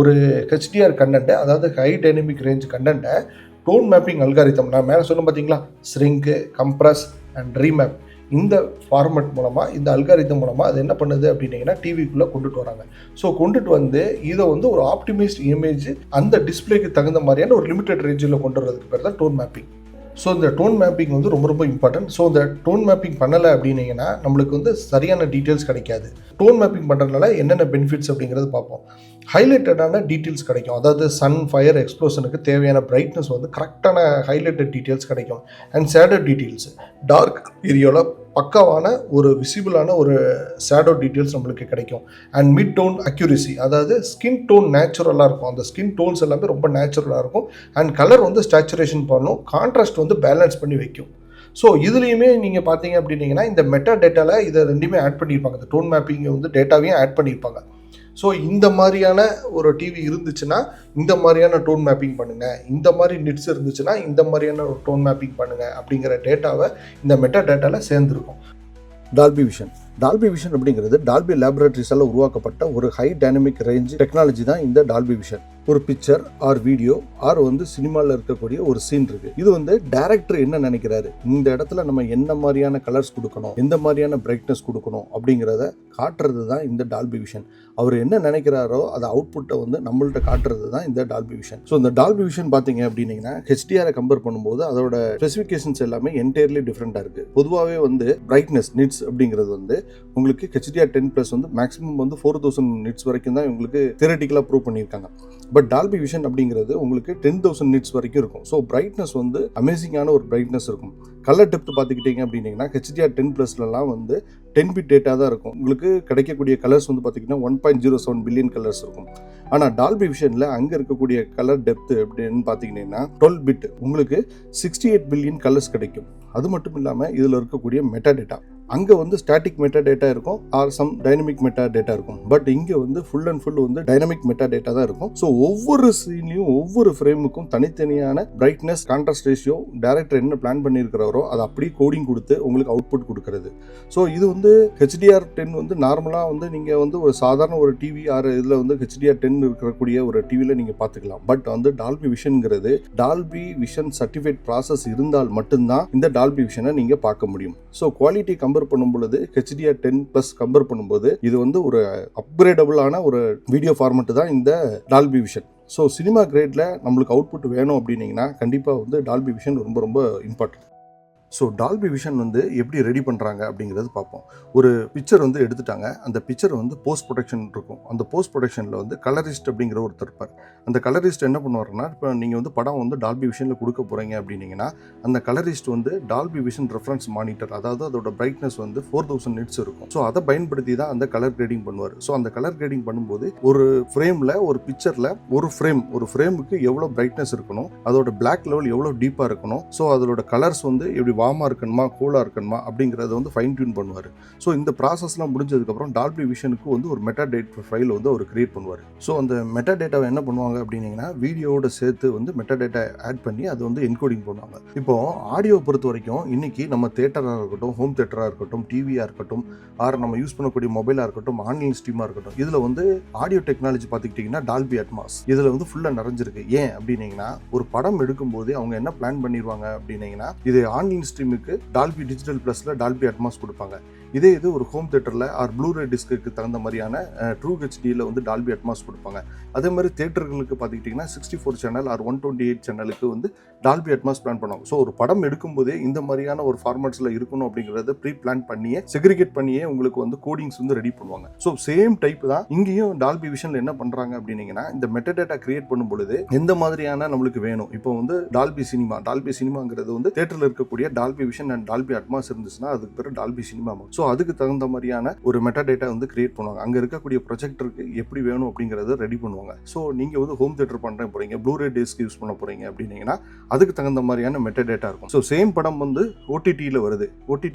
ஒரு HDR கண்டென்ட்டை அதாவது ஹை டைனமிக் ரேஞ்ச் கண்டென்ட்டை டோன் மேப்பிங் அல்காரிதம் நான் மேலே சொன்ன பார்த்தீங்களா ஸ்ரிங்கு, கம்ப்ரஸ் அண்ட் ரீமேப் இந்த ஃபார்மேட் மூலமாக இந்த அல்காரிதம் மூலமாக அது என்ன பண்ணுது அப்படின்னீங்கன்னா டிவிக்குள்ளே கொண்டுட்டு வராங்க. ஸோ கொண்டுட்டு வந்து இதை வந்து ஒரு ஆப்டிமைஸ்ட் இமேஜ் அந்த டிஸ்பிளேக்கு தகுந்த மாதிரியான ஒரு லிமிடெட் ரேஞ்சில் கொண்டு வரதுக்கு பேர் தான் டோன் மேப்பிங். ஸோ இந்த டோன் மேப்பிங் வந்து ரொம்ப ரொம்ப இம்பார்ட்டன்ட். ஸோ இந்த டோன் மேப்பிங் பண்ணலை அப்படின்னீங்கன்னா நம்மளுக்கு வந்து சரியான டீட்டெயில்ஸ் கிடைக்காது. டோன் மேப்பிங் பண்ணுறதுனால என்னென்ன பெனிஃபிட்ஸ் அப்படிங்கிறது பார்ப்போம். ஹைலைட்டடான டீட்டெயில்ஸ் கிடைக்கும். அதாவது சன், ஃபயர், எக்ஸ்ப்ளோஷனுக்கு தேவையான பிரைட்னஸ் வந்து கரெக்டான ஹைலைட்டட் டீட்டெயில்ஸ் கிடைக்கும். அண்ட் ஷேடோ டீட்டெயில்ஸ், டார்க் ஏரியாவில் பக்காவான ஒரு விசிபிளான ஒரு ஷேடோ டீட்டெயில்ஸ் நம்மளுக்கு கிடைக்கும். அண்ட் மிட் டோன் அக்யூரசி, அதாவது ஸ்கின் டோன் நேச்சுரலாக இருக்கும். அந்த ஸ்கின் டோன்ஸ் எல்லாமே ரொம்ப நேச்சுரலாக இருக்கும். அண்ட் கலர் வந்து ஸ்டாச்சுரேஷன் பண்ணும், கான்ட்ராஸ்ட் வந்து பேலன்ஸ் பண்ணி வைக்கும். ஸோ இதுலேயுமே நீங்கள் பார்த்தீங்க அப்படின்னீங்கன்னா இந்த மெட்டா டேட்டாவில் இதை ரெண்டுமே ஆட் பண்ணியிருப்பாங்க. இந்த டோன் மேப்பிங்கை வந்து டேட்டாவையும் ஆட் பண்ணியிருப்பாங்க. ஸோ இந்த மாதிரியான ஒரு டிவி இருந்துச்சுன்னா இந்த மாதிரியான டோன் மேப்பிங் பண்ணுங்கள், இந்த மாதிரி நிட்ஸ் இருந்துச்சுன்னா இந்த மாதிரியான ஒரு டோன் மேப்பிங் பண்ணுங்கள் அப்படிங்கிற டேட்டாவை இந்த மெட்டா டேட்டாவில் சேர்ந்துருக்கும். Dolby vision. டால்பி விஷன் அப்படிங்கிறது டால்பி லேபரேட்டரிஸால் உருவாக்கப்பட்ட ஒரு ஹை டைனமிக் ரேஞ்ச் டெக்னாலஜி தான் இந்த டால்பி விஷன். ஒரு பிக்சர் ஆர் வீடியோ ஆர் வந்து சினிமாவில் இருக்கக்கூடிய ஒரு சீன் இருக்கு. இது வந்து டைரக்டர் என்ன நினைக்கிறாரு, இந்த இடத்துல நம்ம என்ன மாதிரியான கலர்ஸ் கொடுக்கணும், எந்த மாதிரியான பிரைட்னஸ் கொடுக்கணும் அப்படிங்கிறத காட்டுறது தான் இந்த டால்பி விஷன். அவர் என்ன நினைக்கிறாரோ அதை அவுட்புட்டை வந்து நம்மள்ட்ட காட்டுறது தான் இந்த டால்பி விஷன். ஸோ இந்த டால்பி விஷன் பார்த்தீங்க அப்படின்னீங்கன்னா ஹெச்டிஆரை கம்பேர் பண்ணும்போது அதோட ஸ்பெசிஃபிகேஷன்ஸ் எல்லாமே என்டையர்லி டிஃப்ரெண்டாக இருக்கு. பொதுவாகவே வந்து பிரைட்னஸ் நிட்ஸ் அப்படிங்கிறது வந்து உங்களுக்கு ஹெச்டிஆர் 10+ வந்து மேக்ஸிமம் வந்து 4000 நிட்ஸ் வரைக்கும் தான் உங்களுக்கு தியரட்டிக்கலாக ப்ரூவ் பண்ணியிருக்காங்க. பட் டால்பி விஷன் அப்படிங்கிறது உங்களுக்கு 10,000 நிட்ஸ் வரைக்கும் இருக்கும். ஸோ பிரைட்னஸ் வந்து அமேசிங்கான ஒரு பிரைட்னஸ் இருக்கும். கலர் டெப்த் பார்த்துக்கிட்டீங்க அப்படின்னீங்கன்னா ஹெச்டிஆர் 10+லாம் வந்து 10 பிட் டேட்டா தான் இருக்கும். உங்களுக்கு கிடைக்கக்கூடிய கலர்ஸ் வந்து பார்த்தீங்கன்னா 1.07 பில்லியன் கலர்ஸ் இருக்கும். ஆனால் டால்பி விஷனில் அங்கே இருக்கக்கூடிய கலர் டெப்த் அப்படின்னு பார்த்தீங்கன்னா 12 பிட் உங்களுக்கு 68 பில்லியன் கலர்ஸ் கிடைக்கும். அது மட்டும் இல்லாமல் இதில் இருக்கக்கூடிய மெட்டா டேட்டா அங்கே வந்து ஸ்டாட்டிக் மெட்டா டேட்டா இருக்கும் or some dynamic metadata இருக்கும். பட் இங்கே வந்து ஃபுல் அண்ட் ஃபுல் வந்து டைனமிக் மெட்டா டேட்டா தான் இருக்கும். ஸோ ஒவ்வொரு சீன்லையும் ஒவ்வொரு ஃப்ரேமுக்கும் தனித்தனியான பிரைட்னஸ், கான்ட்ராஸ்ட் ரேஷியோ டைரக்டர் என்ன பிளான் பண்ணியிருக்கிறாரோ அதை அப்படியே கோடிங் கொடுத்து உங்களுக்கு அவுட்புட் கொடுக்கறது. ஸோ இது வந்து ஹெச்டிஆர் 10 வந்து நார்மலாக வந்து நீங்கள் வந்து ஒரு சாதாரண ஒரு டிவி ஆர் இதில் வந்து ஹெச்டிஆர் 10 இருக்கக்கூடிய ஒரு டிவியில் நீங்கள் பார்த்துக்கலாம். பட் வந்து டால்பி விஷன்ங்கிறது டால்பி விஷன் சர்டிஃபைட் ப்ராசஸ் இருந்தால் மட்டும்தான் இந்த டால்பி விஷனை நீங்கள் பார்க்க முடியும். ஸோ குவாலிட்டி கம்பேர் பண்ணும் பொழுது ஹெச்டிஆர் 10+ கம்பேர் பண்ணும்போது இது வந்து ஒரு அப்கிரேடபிளான ஒரு வீடியோ ஃபார்மேட் தான் இந்த டால்பி விஷன். ஸோ சினிமா கிரேட்ல நம்மளுக்கு அவுட்புட் வேணும் அப்படின்னீங்கன்னா கண்டிப்பாக வந்து டால்பி விஷன் ரொம்ப ரொம்ப இம்பார்ட்டன்ட். ஸோ டால்பி விஷன் வந்து எப்படி ரெடி பண்ணுறாங்க அப்படிங்கிறது பார்ப்போம். ஒரு பிக்சர் வந்து எடுத்துட்டாங்க. அந்த பிக்சர் வந்து போஸ்ட் ப்ரொடக்ஷன் இருக்கும். அந்த போஸ்ட் ப்ரொடக்ஷனில் வந்து கலரிஸ்ட் அப்படிங்கிற ஒருத்தர் இருப்பார். அந்த கலரிஸ்ட் என்ன பண்ணுவாருன்னா, இப்போ நீங்கள் வந்து படம் வந்து டால்பி விஷனில் கொடுக்க போகிறீங்க அப்படின்னீங்கன்னா அந்த கலரிஸ்ட் வந்து டால்பி விஷன் ரெஃபரன்ஸ் மானிட்டர், அதாவது அதோட பிரைட்னஸ் வந்து 4000 நிட்ஸ் இருக்கும். ஸோ அதை பயன்படுத்தி தான் அந்த கலர் கிரேடிங் பண்ணுவார். ஸோ அந்த கலர் கிரேடிங் பண்ணும்போது ஒரு ஃப்ரேமில் ஒரு பிக்சரில் ஒரு ஃப்ரேமுக்கு எவ்வளோ பிரைட்னஸ் இருக்கணும், அதோட பிளாக் லெவல் எவ்வளோ டீப்பாக இருக்கணும், ஸோ அதோட கலர்ஸ் வந்து எப்படி வார்மாக இருக்கணுமா கூலாக இருக்கணுமா அப்படிங்கிறத வந்து ஃபைன் டியூன் பண்ணுவார். ஸோ இந்த ப்ராசஸ்லாம் முடிஞ்சதுக்கப்புறம் டால்பி விஷனுக்கு வந்து ஒரு மெட்டா டேட்டா ஃபைல் வந்து அவர் கிரியேட் பண்ணுவார். ஸோ அந்த மெட்டா டேட்டாவை என்ன பண்ணுவாங்க அப்படின்னீங்கன்னா வீடியோவோட சேர்த்து வந்து மெட்டா டேட்டா ஆட் பண்ணி அது வந்து என்கோடிங் பண்ணுவாங்க. இப்போ ஆடியோ பொறுத்த வரைக்கும் இன்னைக்கு நம்ம தேட்டராக இருக்கட்டும், ஹோம் தேட்டராக இருக்கட்டும், டிவியாக இருக்கட்டும், ஆர் நம்ம யூஸ் பண்ணக்கூடிய மொபைலாக இருக்கட்டும், ஆன்லைன் ஸ்ட்ரீமாக இருக்கட்டும், இதில் வந்து ஆடியோ டெக்னாலஜி பார்த்துக்கிட்டிங்கன்னா டால்பி அட்மாஸ் இதில் வந்து ஃபுல்லாக நிறைஞ்சிருக்கு. ஏன் அப்படின்னீங்கன்னா ஒரு படம் எடுக்கும்போது அவங்க என்ன பிளான் பண்ணிடுவாங்க அப்படின்னீங்கன்னா இது ஆன்லைன் ஸ்ட்ரீமுக்கு டால்பி டிஜிட்டல் ப்ளஸில் டால்பி அட்மாஸ் கொடுப்பாங்க. இதே இது ஒரு ஹோம் தேட்டரில் ஆர் ப்ளூரே டிஸ்க்கு தகுந்த மாதிரியான ட்ரூ ஹெச்டியில் வந்து டால்பி அட்மாஸ் கொடுப்பாங்க. அதே மாதிரி தேட்டர்களுக்கு பார்த்துக்கிட்டிங்கன்னா 64 சேனல் ஆர் 128 சேனலுக்கு வந்து டால்பி அட்மாஸ் பிளான் பண்ணுவாங்க. ஸோ ஒரு படம் எடுக்கும்போதே இந்த மாதிரியான ஒரு ஃபார்மேட்ஸில் இருக்கணும் அப்படிங்கிறத ப்ரீ பிளான் பண்ணியே செக்ரிகேட் பண்ணியே உங்களுக்கு வந்து கோடிங்ஸ் வந்து ரெடி பண்ணுவாங்க. ஸோ சேம் டைப் தான் இங்கேயும் டால்பி விஷனில் என்ன பண்ணுறாங்க அப்படின்னீங்கன்னா இந்த மெட்டாடேட்டா கிரியேட் பண்ணும் பொழுது எந்த மாதிரியான நம்மளுக்கு வேணும். இப்போ வந்து டால்பி சினிமாங்கிறது வந்து தேட்டரில் இருக்கக்கூடிய Dolby vision and Dolby Atmos இருந்துச்சுன்னா அதுக்கு பேர் டால்பி சினிமா. ஸோ அதுக்கு தகுந்த மாதிரியான ஒரு மெட்டாடேட்டா வந்து கிரியேட் பண்ணுவாங்க. அங்கே இருக்கக்கூடிய ப்ரொஜெக்டருக்கு எப்படி வேணும் அப்படிங்கிறத ரெடி பண்ணுவாங்க. ஸோ நீங்கள் வந்து ஹோம் தேட்டர் பண்ணுற போகிறீங்க, ப்ளூரே டிஸ்க் யூஸ் பண்ண போகிறீங்க அப்படின்னீங்கன்னா அதுக்கு தகுந்த மாதிரியான மெட்டாடேட்டா இருக்கும். ஸோ சேம் படம் வந்து ஓடிடியில் வருது,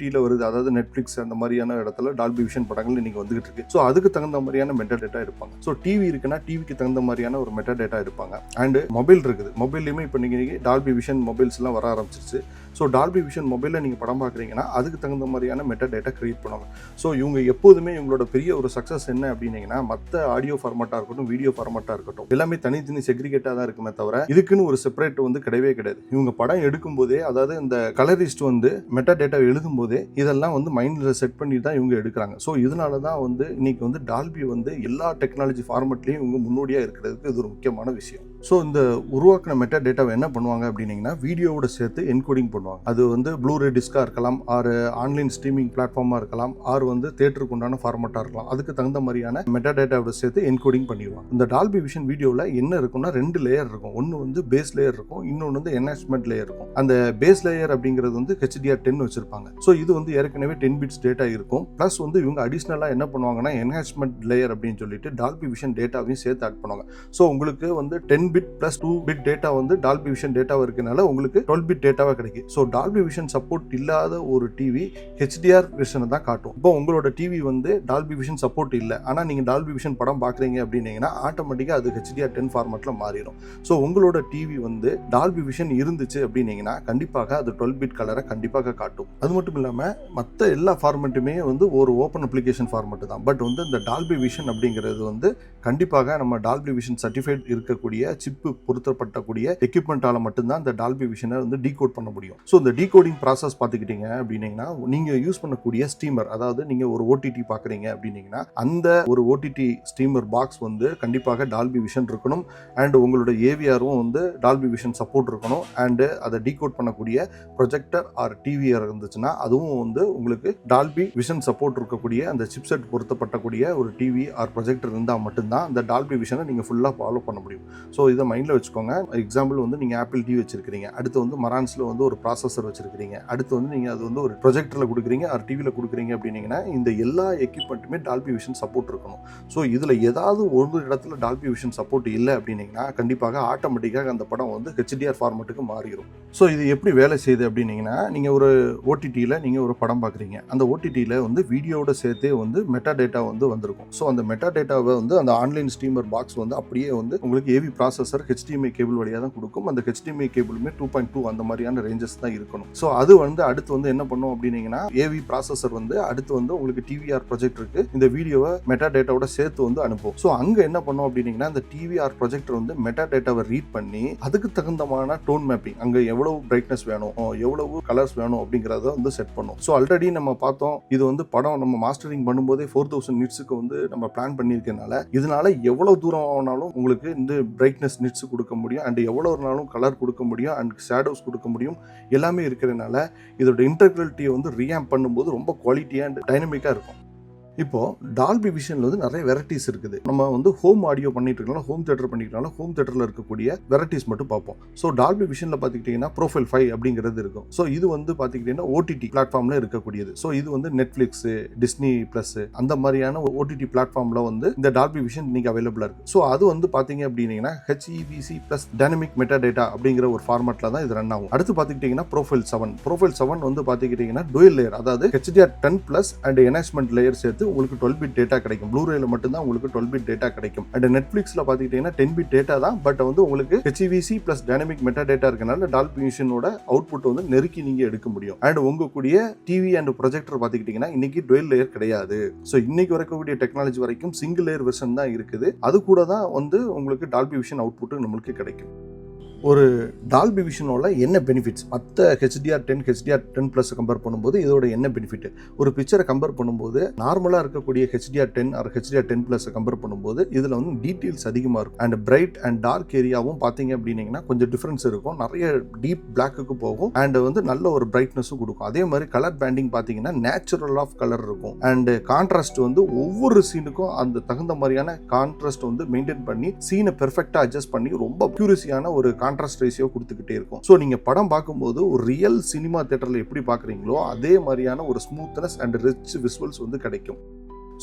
அதாவது நெட்ஃப்ளிக்ஸ் அந்த மாதிரியான இடத்துல டால்பி விஷன் படங்கள் இன்னைக்கு வந்துகிட்டு இருக்கு. ஸோ அதுக்கு தகுந்த மாதிரியான மெட்டாடேட்டா இருப்பாங்க. ஸோ டிவி இருக்குன்னா டிவிக்கு தகுந்த மாதிரியான ஒரு மெட்டாடேட்டா இருப்பாங்க. அண்ட் மொபைல் இருக்குது, மொபைல்லையுமே இப்போ நீங்கள் டால்பி விஷன் மொபைல்ஸ் எல்லாம் வர ஆரம்பிச்சிருச்சு. ஸோ டால்பி விஷன் மொபைலில் நீங்கள் படம் பார்க்குறீங்கன்னா அதுக்கு தகுந்த மாதிரியான மெட்டாடேட்டா கிரியேட் பண்ணுவாங்க. ஸோ இவங்க எப்போதுமே இவங்களோட பெரிய ஒரு சக்ஸஸ் என்ன அப்படின்னீங்கன்னா மற்ற ஆடியோ ஃபார்மேட்டாக இருக்கட்டும், வீடியோ ஃபார்மேட்டாக இருக்கட்டும், எல்லாமே தனித்தனி செக்ரிகேட்டாக தான் இருக்குமே தவிர இதுக்குன்னு ஒரு செப்பரேட் வந்து கிடையவே கிடையாது. இவங்க படம் எடுக்கும் போதே, அதாவது இந்த கலரிஸ்ட் வந்து மெட்டாடேட்டா எழுதும் போதே இதெல்லாம் வந்து மைண்டில் செட் பண்ணி தான் இவங்க எடுக்கிறாங்க. ஸோ இதனால தான் வந்து இன்னைக்கு வந்து டால்பி வந்து எல்லா டெக்னாலஜி ஃபார்மேட்லையும் இவங்க முன்னோடியாக இருக்கிறதுக்கு இது ஒரு முக்கியமான விஷயம். ஸோ இந்த உருவாக்கின மெட்டா டேட்டாவை என்ன பண்ணுவாங்க அப்படின்னீங்கன்னா வீடியோவோட சேர்த்து என்கோடிங் பண்ணுவாங்க. அது வந்து ப்ளூரே டிஸ்காக இருக்கலாம், ஆர் ஆன்லைன் ஸ்ட்ரீமிங் பிளாட்ஃபார்மாக இருக்கலாம், ஆர் வந்து தேட்டருக்கு உண்டான ஃபார்மட்டாக இருக்கலாம். அதுக்கு தகுந்த மாதிரியான மெட்டா டேட்டாவோட சேர்த்து என்கோடிங் பண்ணிடுவாங்க. இந்த டால்பி விஷன் வீடியோவில் என்ன இருக்கும்னா 2 லேயர் இருக்கும். ஒன்று வந்து பேஸ் லேயர் இருக்கும், இன்னொன்று வந்து என்ஹான்ஸ்மெண்ட் லேயர் இருக்கும். அந்த பேஸ் லேயர் அப்படிங்கிறது வந்து HDR10 வச்சிருப்பாங்க. ஸோ இது வந்து ஏற்கனவே 10 பிட்ஸ் டேட்டா இருக்கும். ப்ளஸ் வந்து இவங்க அடிஷ்னலாக என்ன பண்ணுவாங்கன்னா என்ஹான்ஸ்மெண்ட் லேயர் அப்படின்னு சொல்லிட்டு டால்பி விஷன் டேட்டாவையும் சேர்த்து ஆட் பண்ணுவாங்க. ஸோ உங்களுக்கு வந்து 10 பிட் ப்ளஸ் 2 பிட் டேட்டா வந்து டால்பி விஷன் டேட்டாவை இருக்கனால உங்களுக்கு 12 பிட் டேட்டாவை கிடைக்கும். ஸோ டால்பி விஷன் சப்போர்ட் இல்லாத ஒரு டிவி HDR விஷனை தான் காட்டும். இப்போ உங்களோட டிவி வந்து டால்பி விஷன் சப்போர்ட் இல்லை, ஆனால் நீங்கள் டால்பி விஷன் படம் பார்க்குறீங்க அப்படின்னீங்கன்னா ஆட்டோமேட்டிக்காக அது HDR10 ஃபார்மேட்டில் மாறிடும். ஸோ உங்களோட டிவி வந்து டால்பி விஷன் இருந்துச்சு அப்படின்னீங்கன்னா கண்டிப்பாக அது 12 பிட் கலரை கண்டிப்பாக காட்டும். அது மட்டும் இல்லாமல் மற்ற எல்லா ஃபார்மேட்டுமே வந்து ஒரு ஓப்பன் அப்ளிகேஷன் ஃபார்மேட்டு தான். பட் வந்து இந்த டால்பி விஷன் அப்படிங்கிறது வந்து கண்டிப்பாக நம்ம டால்பி விஷன் சர்டிஃபைட் இருக்கக்கூடிய சிப்பு பொருத்தப்பட்டக்கூடிய எக்யூப்மெண்ட்டால் மட்டும்தான் இந்த டால்பி விஷனை வந்து டீகோட் பண்ண முடியும். ஸோ இந்த டீகோடிங் ப்ராசஸ் பார்த்துக்கிட்டீங்க அப்படின்னீங்கன்னா நீங்கள் யூஸ் பண்ணக்கூடிய ஸ்டீமர், அதாவது நீங்கள் ஒரு OTT பார்க்குறீங்க அப்படின்னீங்கன்னா அந்த ஒரு OTT ஸ்டீமர் பாக்ஸ் வந்து கண்டிப்பாக டால்பி விஷன் இருக்கணும். அண்ட் உங்களோட ஏவிஆரும் வந்து டால்பி விஷன் சப்போர்ட் இருக்கணும். அண்டு அதை டீகோட் பண்ணக்கூடிய ப்ரொஜெக்டர் ஆர் டிவிஆர் இருந்துச்சுன்னா அதுவும் வந்து உங்களுக்கு டால்பி விஷன் சப்போர்ட் இருக்கக்கூடிய அந்த சிப்செட் பொருத்தப்பட்டக்கூடிய ஒரு டிவி ஆர் ப்ரொஜெக்டர் இருந்தால் மட்டும்தான் அந்த டால்பி விஷனை நீங்கள் ஃபுல்லாக ஃபாலோ பண்ண முடியும். ஸோ இதை மைண்டில் வச்சுக்கோங்க. எக்ஸாம்பிள் வந்து நீங்கள் ஆப்பிள் டிவி வச்சிருக்கீங்க, அடுத்து வந்து மரான்ஸில் வந்து ஒரு ப்ராசஸர் வச்சிருக்கீங்க, அடுத்து வந்து நீங்கள் அது வந்து ஒரு ப்ரொஜெக்டரில் கொடுக்குறீங்க ஆர் டிவியில் கொடுக்குறீங்க அப்படின்னீங்கன்னா இந்த எல்லா எக்யூப்மெண்ட்டுமே டால்பி விஷன் சப்போர்ட் இருக்கணும். ஸோ இதில் ஏதாவது ஒரு இடத்துல டால்பி விஷன் சப்போர்ட் இல்லை அப்படின்னீங்கன்னா கண்டிப்பாக ஆட்டோமேட்டிக்காக அந்த படம் வந்து HDR ஃபார்மேட்டுக்கு மாறிடும். ஸோ இது எப்படி வேலை செய்யுது அப்படின்னீங்கன்னா நீங்கள் ஒரு OTTயில் நீங்கள் ஒரு படம் பார்க்குறீங்க, அந்த OTTயில் வந்து வீடியோவோட சேர்த்தே வந்து மெட்டா டேட்டா வந்து வந்திருக்கும். ஸோ அந்த மெட்டா டேட்டாவை வந்து அந்த ஆன்லைன் ஸ்ட்ரீமர் பாக்ஸ் வந்து அப்படியே வந்து உங்களுக்கு ஏவி ப்ராசஸர் HDMI கேபிள் வழியாக தான் கொடுக்கும். அந்த HDMI கேபிளுமே 2.2 அந்த மாதிரியான ரேஞ்சஸ் தான் இருக்கணும். ஸோ அது வந்து அடுத்து வந்து என்ன பண்ணும் அப்படின்னீங்கன்னா ஏவி ப்ராசஸர் வந்து அடுத்து வந்து உங்களுக்கு டிவிஆர் ப்ரொஜெக்டருக்கு இந்த வீடியோவை மெட்டா டேட்டாவோட சேர்த்து வந்து அனுப்பும். ஸோ அங்கே என்ன பண்ணும் அப்படின்னீங்கன்னா இந்த டிவிஆர் ப்ரொஜெக்டர் வந்து மெட்டா டேட்டாவை ரீட் பண்ணி அதுக்கு தகுந்தமான டோன் மேப்பிங், அங்கே எவ்வளவு பிரைட்னஸ் வேணும், எவ்வளவு கலர்ஸ் வேணும் அப்படிங்கிறத வந்து செட் பண்ணும். ஸோ ஆல்ரெடி நம்ம பார்த்தோம், இது வந்து படம் நம்ம மாஸ்டரிங் பண்ணும்போதே 4000 நிட்ஸுக்கு வந்து நம்ம பிளான் பண்ணியிருக்கனால இதனால எவ்வளவு தூரம் ஆனாலும் உங்களுக்கு இந்த பிரைட்னஸ் நிட்ஸ் கொடுக்க முடியும் அண்ட் எவ்வளோ நாளும் கலர் கொடுக்க முடியும் அண்ட் ஷேடோஸ் கொடுக்க முடியும். எல்லாமே இருக்கிறதுனால இதோட இன்டெகிரிட்டியை வந்து ரீஆம்ப் பண்ணும்போது ரொம்ப குவாலிட்டியாக அண்ட் டைனமிக்காக இருக்கும். இப்போ டால்பி விஷன்ல வந்து நிறைய வெரைட்டிஸ் இருக்குது. நம்ம வந்து ஹோம் ஆடியோ பண்ணிட்டு இருக்கலாம், ஹோம் தியேட்டர் பண்ணிக்கலாம், ஹோம் தியேட்டர்ல இருக்கக்கூடிய வெரைட்டிஸ் மட்டும் பார்ப்போம். ஸோ டால்பி விஷன்ல பார்த்துக்கிட்டீங்கன்னா ப்ரோஃபைல் 5 அப்படிங்கிறது இருக்கும். ஸோ இது வந்து பார்த்துக்கிட்டீங்கன்னா OTT பிளாட்ஃபார்ம்ல இருக்கக்கூடியது. ஸோ இது வந்து நெட்ஃபிளிக்ஸ், டிஸ்னி பிளஸ் அந்த மாதிரியான OTT பிளாட்ஃபார்ம்ல வந்து இந்த டால்பி விஷன் இன்னைக்கு அவைலபிளா இருக்கு. ஸோ அது வந்து பார்த்தீங்க அப்படின்னீங்கன்னா HEVC plus dynamic meta data அப்படிங்கிற ஒரு ஃபார்மேட்ல தான் இது ரன் ஆகும். அடுத்து பார்த்துக்கிட்டீங்கன்னா ப்ரோஃபைல் 7 வந்து பார்த்துக்கிட்டீங்கன்னா டுவல் லேயர், அதாவது HDR10 plus and enhancement layer சேர்த்து உங்களுக்கு 12 பிட் டேட்டா கிடைக்கும். ப்ளூரேல மட்டும் தான் உங்களுக்கு 12 பிட் டேட்டா கிடைக்கும். அண்ட் நெட்ஃபிளிக்ஸ்ல பாத்துக்கிட்டீங்கன்னா 10 பிட் டேட்டா தான், பட் வந்து உங்களுக்கு HEVC plus dynamic meta data இருக்கனால டால்பி விஷனோட அவுட்புட் வந்து நெருக்கி நீங்க எடுக்க முடியும். அண்ட் உங்க கூடிய டிவி அண்ட் ப்ரொஜெக்டர் பாத்துக்கிட்டீங்கன்னா இன்னைக்கு டுவல் லேயர் கிடையாது. ஸோ இன்னைக்கு வரக்கூடிய டெக்னாலஜி வரைக்கும் சிங்கிள் லேயர் வெர்ஷன் தான் இருக்குது. அது கூட தான் வந்து உங்களுக்கு டால்பி விஷன் அவுட்புட் நம்மளுக்கு கிடைக்கும். ஒரு டால்பி விஷனோட என்ன பெனிஃபிட்ஸ் மற்ற HDR10 ப்ளஸ் கம்பேர் பண்ணும்போது இதோட என்ன பெனிஃபிட்? ஒரு பிக்சரை கம்பேர் பண்ணும்போது நார்மலாக இருக்கக்கூடிய HDR10 R HDR10 plus compare பண்ணும்போது இதில் வந்து டீட்டெயில்ஸ் அதிகமாக இருக்கும். அண்ட் பிரைட் அண்ட் டார்க் ஏரியாவும் பார்த்தீங்க அப்படின்னீங்கன்னா கொஞ்சம் டிஃப்ரென்ஸ் இருக்கும். நிறைய டீப் பிளாக்குக்கு போகும் அண்ட் வந்து நல்ல ஒரு பிரைட்னஸும் கொடுக்கும். அதே மாதிரி கலர் பேண்டிங் பார்த்தீங்கன்னா நேச்சுரல் ஆஃப் கலர் இருக்கும். அண்ட் கான்ட்ராஸ்ட் வந்து ஒவ்வொரு சீனுக்கும் அந்த தகுந்த மாதிரியான கான்ட்ராஸ்ட் வந்து மெயின்டைன் பண்ணி சீனை பெர்ஃபெக்டாக அட்ஜஸ்ட் பண்ணி ரொம்ப பியூரிசியான ஒரு கான்ட்ராஸ்ட் ரேஷியோ கொடுத்துக்கிட்டே இருக்கும். ஸோ நீங்க படம் பார்க்கும்போது ஒரு ரியல் சினிமா தியேட்டர்ல எப்படி பார்க்குறீங்களோ அதே மாதிரியான ஒரு ஸ்மூத்னஸ் அண்ட் ரிச் விஷுவல்ஸ் வந்து கிடைக்கும்.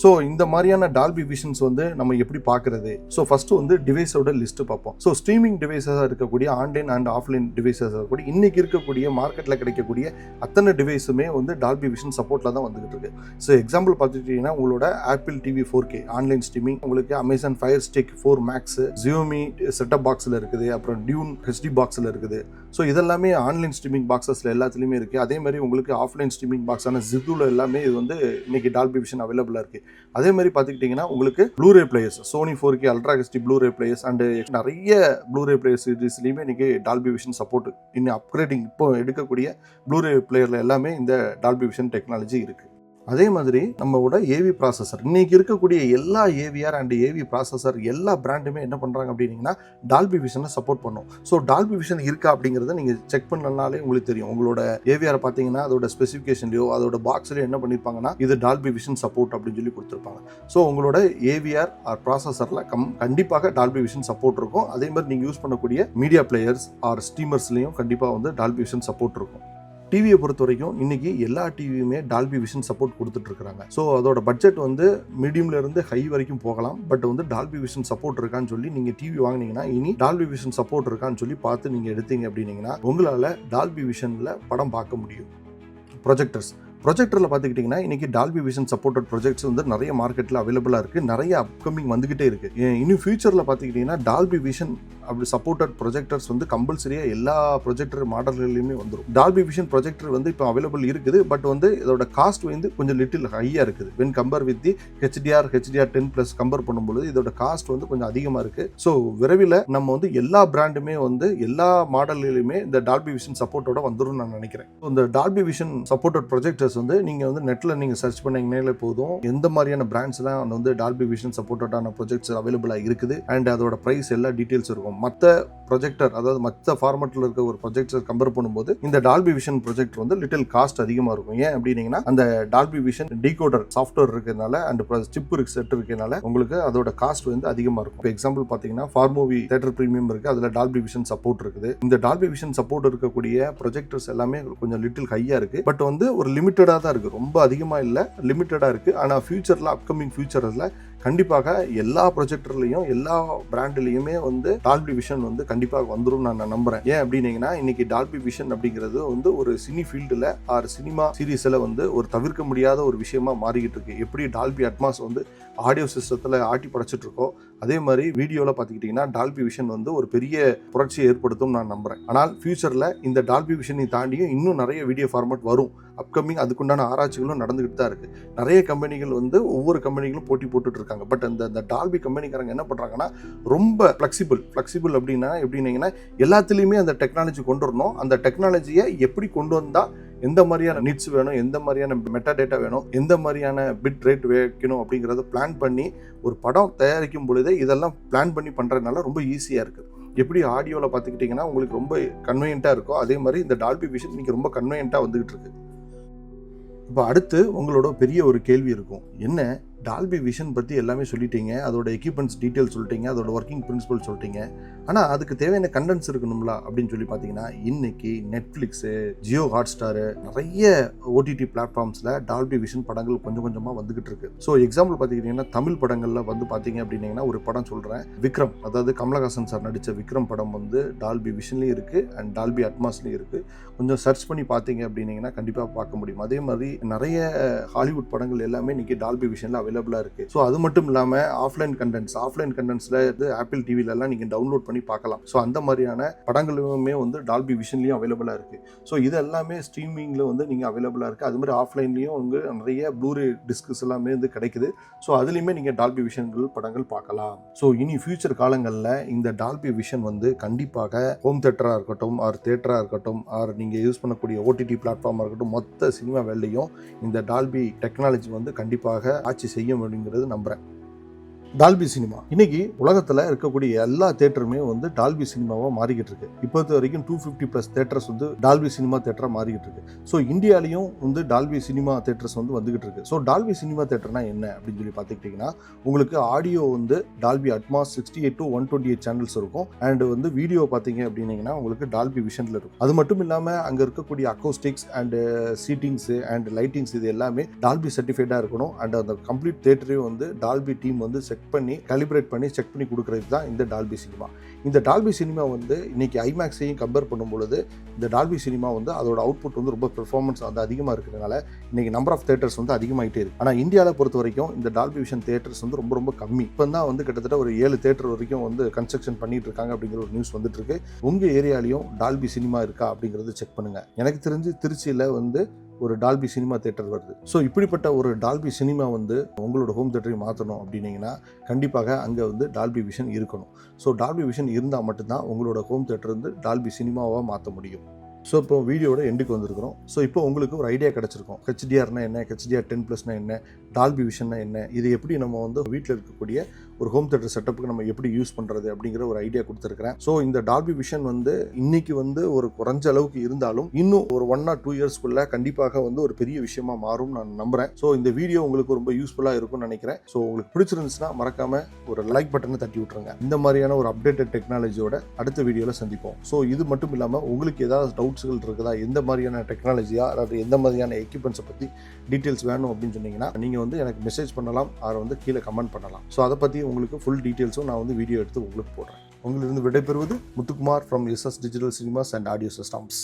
ஸோ இந்த மாதிரியான டால்பி விஷன்ஸ் வந்து நம்ம எப்படி பார்க்குறது? ஸோ ஃபர்ஸ்ட் வந்து டிவைஸோட லிஸ்ட்டு பார்ப்போம். ஸோ ஸ்ட்ரீமிங் டிவைஸஸாக இருக்கக்கூடிய ஆன்லைன் அண்ட் ஆஃப்லைன் டிவைஸஸாக இருக்கக்கூடிய இன்னைக்கு இருக்கக்கூடிய மார்க்கெட்டில் கிடைக்கக்கூடிய அத்தனை டிவைஸுமே வந்து டால்பி விஷன் சப்போர்ட்டில் தான் வந்துகிட்டு இருக்கு. ஸோ எக்ஸாம்பிள் பார்த்துக்கிட்டிங்கன்னா உங்களோட Apple TV 4K online streaming, உங்களுக்கு Amazon fire stick 4 Max, Xiaomi setup பாக்ஸில் இருக்குது, அப்புறம் டியூன் HD பாக்ஸில் இருக்குது. ஸோ இதெல்லாமே ஆன்லைன் ஸ்ட்ரீமிங் பாக்ஸஸில் எல்லாத்துலேயுமே இருக்குது. அதே மாதிரி உங்களுக்கு ஆஃப்லைன் ஸ்ட்ரீமிங் பாக்ஸான ஜிதுல எல்லாமே இது வந்து இன்னைக்கு டால்பி விஷன் அவைலபிளாக இருக்குது. அதே மாதிரி பார்த்துக்கிட்டிங்கன்னா உங்களுக்கு Blu-ray players, Sony 4K ultra HD Blu-ray players and நிறைய ப்ளூரே பிளேயர் சீரிஸ்லையுமே இன்னைக்கு டால்பி விஷன் சப்போர்ட் இன்னும் அப்கிரேடிங் இப்போ எடுக்கக்கூடிய ப்ளூரே பிளேயரில் எல்லாமே இந்த டால்பி விஷன் டெக்னாலஜி இருக்குது. அதே மாதிரி நம்மளோட ஏவி ப்ராசஸர், இன்னைக்கு இருக்கக்கூடிய எல்லா ஏவிஆர் அண்ட் ஏவி ப்ராசஸர் எல்லா பிராண்டுமே என்ன பண்ணுறாங்க அப்படின்னீங்கன்னா டால்பி விஷனை சப்போர்ட் பண்ணும். ஸோ டால்பி விஷன் இருக்கா அப்படிங்கிறத நீங்கள் செக் பண்ணனாலே உங்களுக்கு தெரியும். உங்களோட ஏவிஆர் பார்த்தீங்கன்னா அதோட ஸ்பெசிஃபிகேஷன்லையோ அதோட பாக்ஸ்லையோ என்ன பண்ணியிருப்பாங்கன்னா இது டால்பி விஷன் சப்போர்ட் அப்படின்னு சொல்லி கொடுத்துருப்பாங்க. ஸோ உங்களோட ஏவிஆர் ஆர் ப்ராசஸரில் கண்டிப்பாக டால்பி விஷன் சப்போர்ட் இருக்கும். அதே மாதிரி நீங்கள் யூஸ் பண்ணக்கூடிய மீடியா பிளேயர்ஸ் ஆர் ஸ்டீமர்ஸ்லையும் கண்டிப்பாக வந்து டால்பி விஷன் சப்போர்ட் இருக்கும். டிவியை பொறுத்த வரைக்கும் இன்னைக்கு எல்லா டிவியுமே டால்பி விஷன் சப்போர்ட் கொடுத்துட்டு இருக்காங்க. ஸோ அதோட பட்ஜெட் வந்து மீடியம்ல இருந்து ஹை வரைக்கும் போகலாம். பட் வந்து டால்பி விஷன் சப்போர்ட் இருக்கான்னு சொல்லி நீங்க டிவி வாங்கினீங்கன்னா இனி டால்பி விஷன் சப்போர்ட் இருக்கான்னு சொல்லி பார்த்து நீங்க எடுத்தீங்க அப்படின்னீங்கன்னா உங்களால டால்பி விஷன்ல படம் பார்க்க முடியும். ப்ரொஜெக்டரில் பார்த்துக்கிட்டிங்கன்னா இன்றைக்கி டால்பி விஷன் சப்போர்ட்டட் ப்ரொஜெக்ட்ஸ் வந்து நிறைய மார்க்கெட்டில் அவைலபிளாக இருக்குது. நிறைய அப்கமிங் வந்துக்கிட்டே இருக்குது. இன்னும் ஃபியூச்சரில் பார்த்துக்கிட்டிங்கன்னா டால்பி விஷன் அப்படி சப்போர்ட்டட் ப்ரொஜெக்டர்ஸ் வந்து கம்பல்சரியாக எல்லா ப்ரொஜெக்டர் மாடல்கள்லையுமே வந்துடும். டால்பி விஷன் ப்ரொஜெக்டர் வந்து இப்போ அவைலபிள் இருக்குது. பட் வந்து இதோட காஸ்ட் வந்து கொஞ்சம் லிட்டில் ஹையாக இருக்குது. When compare with the HDR10+ compare பண்ணும்போது இதோட காஸ்ட் வந்து கொஞ்சம் அதிகமாக இருக்குது. ஸோ விரைவில் நம்ம வந்து எல்லா பிராண்டுமே வந்து எல்லா மாடல்லையுமே இந்த டால்பி விஷன் சப்போர்ட்டோட வந்துடும் நான் நினைக்கிறேன். இந்த டால்பி விஷன் சப்போர்ட்டட் ப்ரொஜெக்டர்ஸ் வந்து நீங்கள் வந்து நெட்டில் நீங்கள் சர்ச் பண்ணீங்கனாலே போதும் எந்த மாதிரியான பிராண்ட்ஸ்லாம் வந்து டால்பி விஷன் சப்போர்ட்டடான ப்ரொஜெக்ட்ஸ் அவைலபிளாக இருக்குது அண்ட் அதோட ப்ரைஸ் எல்லா டீட்டெயில்ஸ் இருக்கும். மற்ற ப்ரொஜெக்டர் அதாவது மற்ற ஃபார்மேட்டில் இருக்க ஒரு ப்ரொஜெக்டர் கம்பேர் பண்ணும்போது இந்த டால்பி விஷன் ப்ரொஜெக்டர் வந்து லிட்டில் காஸ்ட் அதிகமாக இருக்கும். ஏன் அப்படின்னீங்கன்னா அந்த டால்பி விஷன் டீகோடர் சாஃப்ட்வேர் இருக்கிறதுனால அண்ட் சிப் செட் இருக்கிறதுனால உங்களுக்கு அதோட காஸ்ட் வந்து அதிகமாக இருக்கும். இப்போ எக்ஸாம்பிள் பார்த்தீங்கன்னா ஃபார் மூவி தியேட்டர் பிரீமியம் இருக்குது, அதில் டால்பி விஷன் சப்போர்ட் இருக்குது. இந்த டால்பி விஷன் சப்போர்ட் இருக்கக்கூடிய ப்ரொஜெக்டர்ஸ் எல்லாமே கொஞ்சம் லிட்டில் ஹையாக இருக்குது. பட் வந்து ஒரு லிமிட்டடாக தான் இருக்குது, ரொம்ப அதிகமாக இல்லை, லிமிட்டடாக இருக்குது. ஆனால் ஃபியூச்சரில் அப்கமிங் ஃபியூச்சரில் கண்டிப்பாக எல்லா ப்ரொஜெக்டர்லையும் எல்லா பிராண்ட்லையுமே வந்து டால்பி விஷன் வந்து கண்டிப்பாக வந்துடும் நான் நம்புறேன். ஏன் அப்படின்னீங்கன்னா இன்னைக்கு டால்பி விஷன் அப்படிங்கிறது வந்து ஒரு சினி ஃபீல்டில் ஆர் சினிமா சீரீஸில் வந்து ஒரு தவிர்க்க முடியாத ஒரு விஷயமா மாறிக்கிட்டு இருக்கு. எப்படி டால்பி அட்மாஸ் வந்து ஆடியோ சிஸ்டத்தில் ஆட்டி படைச்சிட்டு இருக்கோ அதே மாதிரி வீடியோவில் பார்த்துக்கிட்டிங்கன்னா டால்பி விஷன் வந்து ஒரு பெரிய புரட்சியை ஏற்படுத்தும் நான் நம்புறேன். ஆனால் ஃபியூச்சரில் இந்த டால்பி விஷனை தாண்டியும் இன்னும் நிறைய வீடியோ ஃபார்மேட் வரும். அப்கமிங் அதுக்குண்டான ஆராய்ச்சிகளும் நடந்துகிட்டு தான் இருக்குது. நிறைய கம்பெனிகள் வந்து ஒவ்வொரு கம்பெனிகளும் போட்டி போட்டுட்டு இருக்காங்க. பட் அந்த டால்பி கம்பெனிக்காரங்க என்ன பண்ணுறாங்கன்னா ரொம்ப ஃப்ளெக்சிபிள் அப்படின்னா எப்படின்னீங்கன்னா எல்லாத்துலேயுமே அந்த டெக்னாலஜி கொண்டு வரணும். அந்த டெக்னாலஜியை எப்படி கொண்டு வந்தால் எந்த மாதிரியான நீட்ஸ் வேணும், எந்த மாதிரியான மெட்டா டேட்டா வேணும், எந்த மாதிரியான பிட் ரேட் வைக்கணும் அப்படிங்கிறத பிளான் பண்ணி ஒரு படம் தயாரிக்கும் பொழுதே இதெல்லாம் பிளான் பண்ணி பண்ணுறதுனால ரொம்ப ஈஸியாக இருக்குது. எப்படி ஆடியோவில் பார்த்துக்கிட்டிங்கன்னா உங்களுக்கு ரொம்ப கன்வீனியண்ட்டாக இருக்கோ அதே மாதிரி இந்த டால்பி விஷன் இன்னைக்கு ரொம்ப கன்வீனியண்ட்டாக வந்துகிட்டு இருக்கு. இப்போ அடுத்து உங்களோட பெரிய ஒரு கேள்வி இருக்கும், என்ன டால்பி விஷன் பற்றி எல்லாமே சொல்லிட்டீங்க, அதோட எக்யூப்மெண்ட்ஸ் டீட்டெயில் சொல்லிட்டீங்க, அதோட ஒர்க்கிங் பிரின்சிபல் சொல்லிட்டீங்க, ஆனால் அதுக்கு தேவையான கண்டென்ட்ஸ் இருக்கணும்ல அப்படின்னு சொல்லி பார்த்தீங்கன்னா இன்னைக்கு நெட்ஃப்ளிக்ஸு, ஜியோ ஹாட்ஸ்டாரு நிறைய ஓடிடி பிளாட்ஃபார்ம்ஸில் டால்பி விஷன் படங்கள் கொஞ்சம் கொஞ்சமாக வந்துகிட்டு இருக்கு. ஸோ எக்ஸாம்பிள் பார்த்துக்கிட்டிங்கன்னா தமிழ் படங்களில் வந்து பார்த்தீங்க அப்படின்னீங்கன்னா ஒரு படம் சொல்கிறேன், விக்ரம், அதாவது கமலஹாசன் சார் நடித்த விக்ரம் படம் வந்து டால்பி விஷன்லேயும் இருக்குது அண்ட் டால்பி அட்மாஸ்லேயும் இருக்குது. கொஞ்சம் சர்ச் பண்ணி பார்த்தீங்க அப்படின்னீங்கன்னா கண்டிப்பாக பார்க்க முடியும். அதே மாதிரி நிறைய ஹாலிவுட் படங்கள் எல்லாமே இன்னைக்கு டால்பி விஷனில் அவைலபிளாக இருக்குது. ஸோ அது மட்டும் இல்லாமல் ஆஃப்லைன் கண்டென்ட்ஸில் வந்து ஆப்பிள் டிவிலெல்லாம் நீங்கள் டவுன்லோட் பண்ணி பார்க்கலாம். ஸோ அந்த மாதிரியான படங்களுமே வந்து டால்பி விஷன்லையும் அவைலபிளாக இருக்குது. ஸோ இது எல்லாமே ஸ்ட்ரீமிங்கில் வந்து நீங்கள் அவைலபிளாக இருக்குது. அது மாதிரி ஆஃப்லைன்லேயும் வந்து நிறைய ப்ளூரே டிஸ்க்ஸ் எல்லாமே வந்து கிடைக்குது. ஸோ அதுலேயுமே நீங்கள் டால்பி விஷன்கள் படங்கள் பார்க்கலாம். ஸோ இனி ஃபியூச்சர் காலங்களில் இந்த டால்பி விஷன் வந்து கண்டிப்பாக ஹோம் தியேட்டராக இருக்கட்டும் ஆர் தியேட்டராக இருக்கட்டும் ஆர் நீங்கள் யூஸ் பண்ணக்கூடிய ஓடிடி பிளாட்ஃபார்மாக இருக்கட்டும் மொத்த சினிமா வேலையும் இந்த டால்பி டெக்னாலஜி வந்து கண்டிப்பாக ஆட்சி செய்யும் அப்படிங்கிறது நம்புறேன். டால்பி சினிமா இன்னைக்கு உலகத்தில் இருக்கக்கூடிய எல்லா தேட்டருமே வந்து டால்பி சினிமாவாக மாறிக்கிட்டு இருக்கு. இப்போது வரைக்கும் 250+ தேட்டர்ஸ் வந்து டால்பி சினிமா தேட்டராக மாறிக்கிட்டு இருக்கு. ஸோ இந்தியாலையும் வந்து டால்பி சினிமா தேட்டர்ஸ் வந்து வந்துகிட்டு இருக்கு. ஸோ டால்பி சினிமா தேட்டர்னா என்ன அப்படின்னு சொல்லி பார்த்துக்கிட்டிங்கன்னா உங்களுக்கு ஆடியோ வந்து டால்பி அட்மாஸ் 68 to 128 சேனல்ஸ் இருக்கும் அண்ட் வந்து வீடியோ பார்த்தீங்க அப்படின்னீங்கன்னா உங்களுக்கு டால்பி விஷனில் இருக்கும். அது மட்டும் இல்லாமல் அங்கே இருக்கக்கூடிய அக்கோஸ்டிக்ஸ் அண்ட் சீட்டிங்ஸு அண்ட் லைட்டிங்ஸ் இது எல்லாமே டால்பி சர்டிஃபைடாக இருக்கணும் அண்ட் அந்த கம்ப்ளீட் தேட்டரையும் வந்து டால்பி டீம் வந்து செக் பண்ணி காலிப்ரேட் பண்ணி செக் பண்ணி கொடுக்கறது தான் இந்த டால்பி சினிமா. இந்த டால்பி சினிமா வந்து இன்னைக்கு ஐமேக்ஸையும் கம்பேர் பண்ணும் பொழுது இந்த டால்பி சினிமா வந்து அதோட அவுட்புட் வந்து ரொம்ப பெர்ஃபார்மன்ஸ் வந்து அதிகமாக இருக்கிறதுனால இன்னைக்கு நம்பர் ஆஃப் தேட்டர்ஸ் வந்து அதிகமாகிட்டே இருக்கு. ஆனால் இந்தியாவில் பொறுத்த வரைக்கும் இந்த டால்பி விஷன் தேட்டர்ஸ் வந்து ரொம்ப ரொம்ப கம்மி. இப்போ தான் வந்து கிட்டத்தட்ட ஒரு 7 தேட்டர் வரைக்கும் வந்து கன்ஸ்ட்ரக்ஷன் பண்ணிட்டு இருக்காங்க அப்படிங்கிற ஒரு நியூஸ் வந்துட்டு இருக்கு. உங்கள் ஏரியாலையும் டால்பி சினிமா இருக்கா அப்படிங்கிறது செக் பண்ணுங்க. எனக்கு தெரிஞ்சு திருச்சியில் வந்து ஒரு டால்பி சினிமா தேட்டர் வருது. ஸோ இப்படிப்பட்ட ஒரு டால்பி சினிமா வந்து உங்களோட ஹோம் தேட்டரையும் மாற்றணும் அப்படின்னீங்கன்னா கண்டிப்பாக அங்கே வந்து டால்பி விஷன் இருக்கணும். ஸோ டால்பி விஷன் இருந்தால் மட்டும்தான் உங்களோட ஹோம் தேட்டர் வந்து டால்பி சினிமாவாக மாற்ற முடியும். ஸோ இப்போ வீடியோட எண்டுக்கு வந்திருக்கிறோம். ஸோ இப்போ உங்களுக்கு ஒரு ஐடியா கிடச்சிருக்கும். ஹெச்டிஆர்னா என்ன, ஹெச்டிஆர் 10+னா என்ன, டால்பி விஷன்னா என்ன, இது எப்படி நம்ம வந்து வீட்டில் இருக்கக்கூடிய ஒரு ஹோம் தியேட்டர் செட்டப்புக்கு நம்ம எப்படி யூஸ் பண்ணுறது அப்படிங்கிற ஒரு ஐடியா கொடுத்துருக்கிறேன். ஸோ இந்த டால்பி விஷன் வந்து இன்னைக்கு வந்து ஒரு குறைஞ்ச அளவுக்கு இருந்தாலும் இன்னும் ஒரு 1 or 2 இயர்ஸ்க்குள்ள கண்டிப்பாக வந்து ஒரு பெரிய விஷயமா மாறும் நான் நம்புறேன். ஸோ இந்த வீடியோ உங்களுக்கு ரொம்ப யூஸ்ஃபுல்லாக இருக்கும்னு நினைக்கிறேன். ஸோ உங்களுக்கு பிடிச்சிருந்துச்சுன்னா மறக்காம ஒரு லைக் பட்டனை தட்டி விட்டுருங்க. இந்த மாதிரியான ஒரு அப்டேட்டட் டெக்னாலஜியோட அடுத்த வீடியோவில் சந்திப்போம். ஸோ இது மட்டும் இல்லாமல் உங்களுக்கு ஏதாவது டவுட்ஸ்கள் இருக்குதா, எந்த மாதிரியான டெக்னாலஜியா அதாவது எந்த மாதிரியான எக்யூப்மெண்ட்ஸை பற்றி டீட்டெயில்ஸ் வேணும் அப்படின்னு சொன்னீங்கன்னா நீங்கள் வந்து எனக்கு மெசேஜ் பண்ணலாம், அதை வந்து கீழே கமெண்ட் பண்ணலாம். ஸோ அதை பற்றி உங்களுக்கு ஃபுல் டீட்டெயில்ஸும் நான் வந்து வீடியோ எடுத்து உங்களுக்கு போடுறேன். உங்களிருந்து விடைபெறுவது Muthukumar from SS Digital Cinemas and Audio Systems.